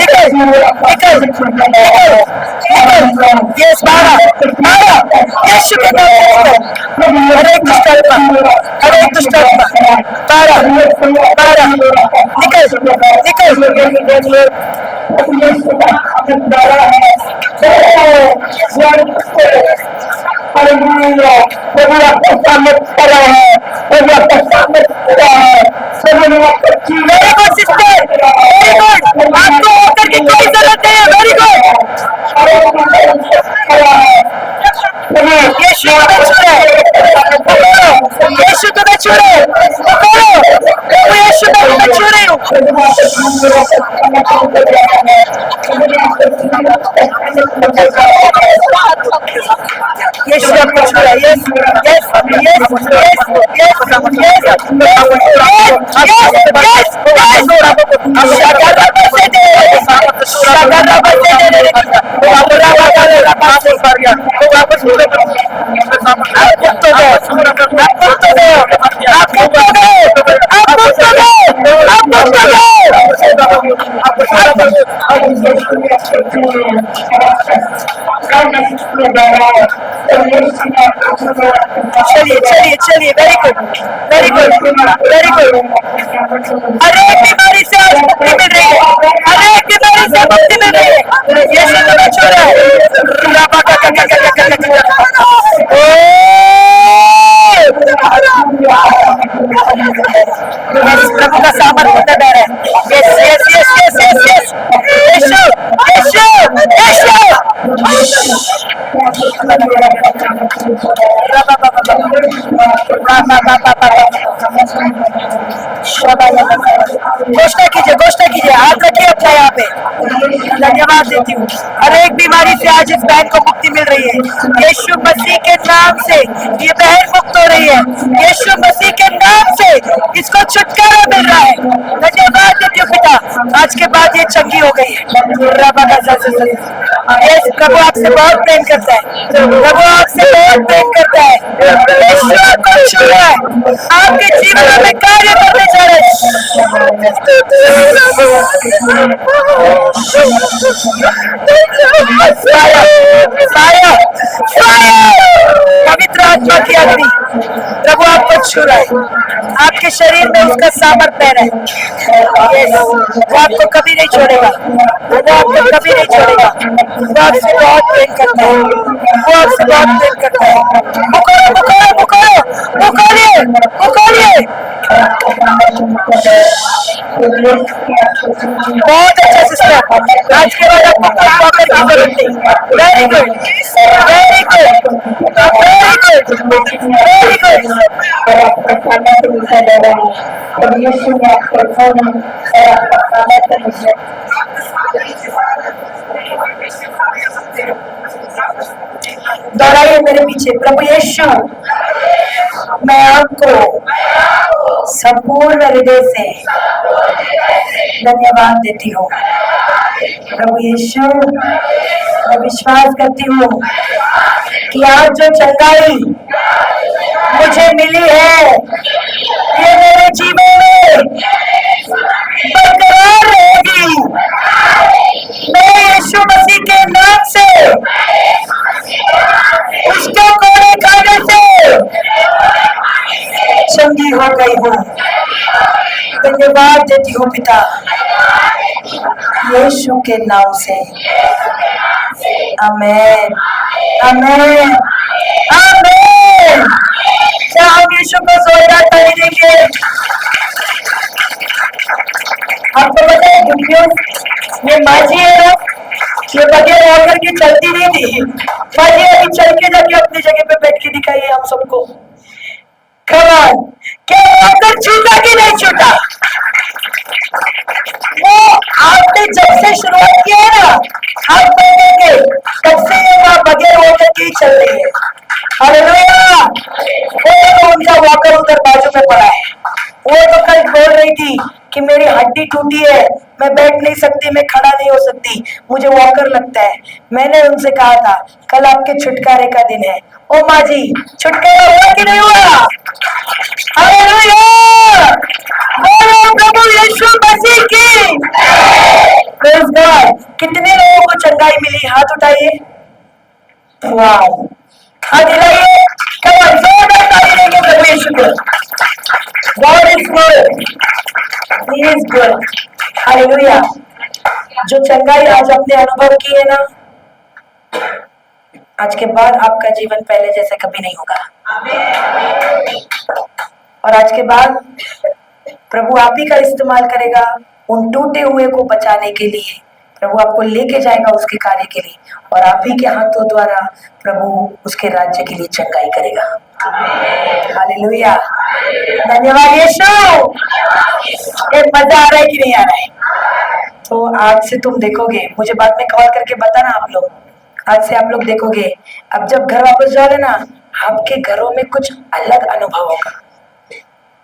A: निकल, निकल, निकल, निकल। यस, बारह यीशु के नाम से निकल। हर एक दुष्ट आत्मा, हर एक दुष्ट आत्मा, बारह निकल, निकल। Very good sister, very good. आपको होकर की कोई जरूरत नहीं है। Very good. यीशु तुम्हें छू रहा है। यीशु तुम्हें छू रहा है। प्रभु यीशु मैं तुम्हें छू रही हूँ। यीशु आपको छू रहा है। यस, यस, यस, यस, चलिए चलिए चलिए। Very good, very good, very good. हर एक बीमारी से आज मुक्ति मिल रही है। हर एक बीमारी से मुक्ति मिल रही है। यीशु तुम्हें छू रहा है। प्रभु का सामर्थ्य होता है। Yes, yes, yes, yes, yes, yes. Yeshu, Yeshu, घोषणा कीजिए, हाथ रखिए अपना यहाँ पे। धन्यवाद देती हूँ। हर एक बीमारी से आज इस बहन को मुक्ति मिल रही है। यीशु मसीह के नाम से ये बहन मुक्त हो रही है। यीशु मसीह के नाम से इसको छुटकारा मिल रहा है। धन्यवाद देती हूँ पिता, आज के बाद ये चंगी हो गई है। प्रभु आपसे बहुत प्रेम करता है। प्रभु आपसे बहुत प्रेम करता है। यीशु आपको छू रहा है, आपके जीवन में कार्य करने जा रहे हैं। पवित्र आत्मा की अग्नि प्रभु आपको छू रहा है। आपके शरीर में उसका सामर्थ बह रहा है। वो आपको कभी नहीं छोड़ेगा। वो आपको कभी नहीं छोड़ेगा। वो आपसे बहुत प्रेम करता है। वो आपसे बहुत प्रेम करता है। पुकारो, पुकारो, पुकारो, पुकारिए, पुकारिए। बहुत अच्छा सिस्टर। आज के बाद आपको कोई वॉकर की जरूरत नहीं। Very good, very good, very good, very दौड़ाइए मेरे पीछे। प्रभु यीशु, मैं आपको संपूर्ण हृदय से धन्यवाद देती हूँ। प्रभु यीशु, मैं विश्वास करती हूँ कि आज जो चंगाई मुझे मिली है, ये मेरे जीवन में बरकरार रहेगी। मैं यीशु मसीह के नाम से उसके कोड़े खाने से चंगी हो गई हूँ। धन्यवाद देती हूँ पिता, यीशु के नाम से। आमेन, आमेन, आमेन। क्या हम यीशु को जोरदार ताली देंगे? आपको पता है ये माझी है ना, ये बगैर होकर के चलती नहीं थी। माझी अभी चल के जाके अपनी जगह पे बैठ के दिखाइए हम सबको। Come on. क्या वॉकर छूटा कि नहीं छूटा? वो आपने जब से शुरुआत किया है ना, आप देखेंगे तब से वहाँ बगैर वॉकर के ही चल रही है। हालेलुया। वो तो उनका वॉकर उधर बाजू में पड़ा है। वो तो कल बोल रही थी कि मेरी हड्डी टूटी है, मैं बैठ नहीं सकती, मैं खड़ा नहीं हो सकती, मुझे वॉकर लगता है। मैंने उनसे कहा था कल आपके छुटकारे का दिन है। ओ माँ जी, छुटकारा हुआ कि नहीं हुआ? हालेलुया। बोलो प्रभु यीशु मसीह की। Praise God. कितने लोगों को चंगाई मिली? हाथ उठाइए। वाह, हाथ हिलाइए। कम ऑन, जोरदार ताली देंगे प्रभु यीशु को। God is good, he is good. Hallelujah. जो चंगाई आज अपने अनुभव की है ना, आज के बाद आपका जीवन पहले जैसे कभी नहीं होगा। और आज के बाद प्रभु आप ही का इस्तेमाल करेगा उन टूटे हुए को बचाने के लिए। प्रभु आपको लेके जाएगा उसके कार्य के लिए, और आप ही के हाथों द्वारा प्रभु उसके राज्य के लिए चंगाई करेगा। हालेलुया। धन्यवाद यीशु। ये मजा आ रहा है कि नहीं आ रहा है? तो आज से तुम देखोगे, मुझे बाद में कॉल करके बताना आप लोग। आज से आप लोग देखोगे, अब जब घर वापस जाओगे ना, आपके घरों में कुछ अलग अनुभव होगा,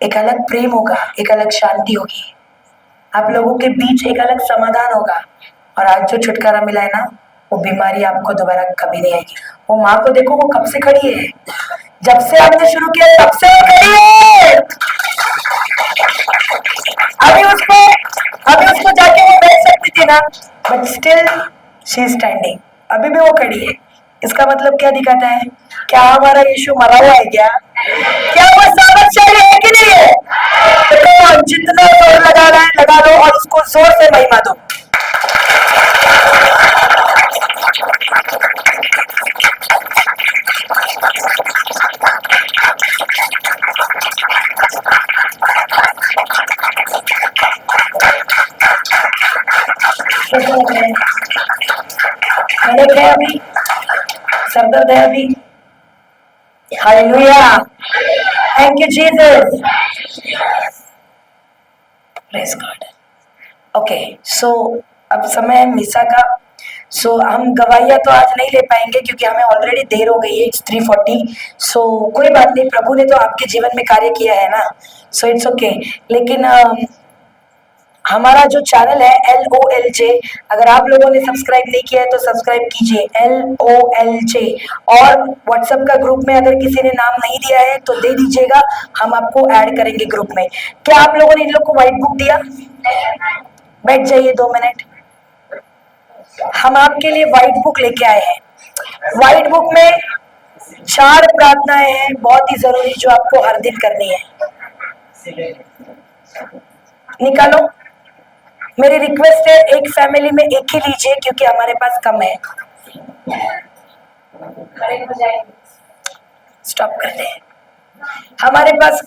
A: एक अलग प्रेम होगा, एक अलग शांति होगी, आप लोगों के बीच एक अलग समाधान होगा। और आज जो छुटकारा मिला है ना, वो बीमारी आपको दोबारा कभी नहीं आएगी। वो माँ को देखो, वो कब से खड़ी है, जब से आपने शुरू किया तब से वो खड़ी है। अभी उसको जाके वो बैठ सकती थी ना, but still she is standing. अभी भी वो खड़ी है। इसका मतलब क्या दिखाता है? क्या हमारा यीशु मरा हुआ है क्या? क्या वो सामर्थ्यशाली है कि नहीं है? तो जितना जोर लगाना है लगा लो और उसको जोर से महिमा दो। हेडेक है अभी, सर दर्द है अभी। Hallelujah. Thank you Jesus. Praise God. Okay, so अब समय है मिसा का। सो हम गवाहियाँ तो आज नहीं ले पाएंगे क्योंकि हमें ऑलरेडी देर हो गई है, इट्स 3:40। सो कोई बात नहीं, प्रभु ने तो आपके जीवन में कार्य किया है ना, सो इट्स ओके। लेकिन हमारा जो चैनल है LOLJ, अगर आप लोगों ने सब्सक्राइब नहीं किया है तो सब्सक्राइब कीजिए, LOLJ। और व्हाट्सएप का ग्रुप में अगर किसी ने नाम नहीं दिया है तो दे दीजिएगा, हम आपको ऐड करेंगे ग्रुप में। क्या आप लोगों ने इन लोग को व्हाइट बुक दिया? बैठ जाइए 2 मिनट। हम आपके लिए व्हाइट बुक लेके आए हैं। व्हाइट बुक में 4 प्रार्थनाएं हैं बहुत ही जरूरी, जो आपको हर दिन करनी है। निकालो। मेरी रिक्वेस्ट है, एक फैमिली में एक ही लीजिए क्योंकि हमारे पास कम है।
B: खड़े हो जाएंगे।
A: स्टॉप कर दे। हमारे पास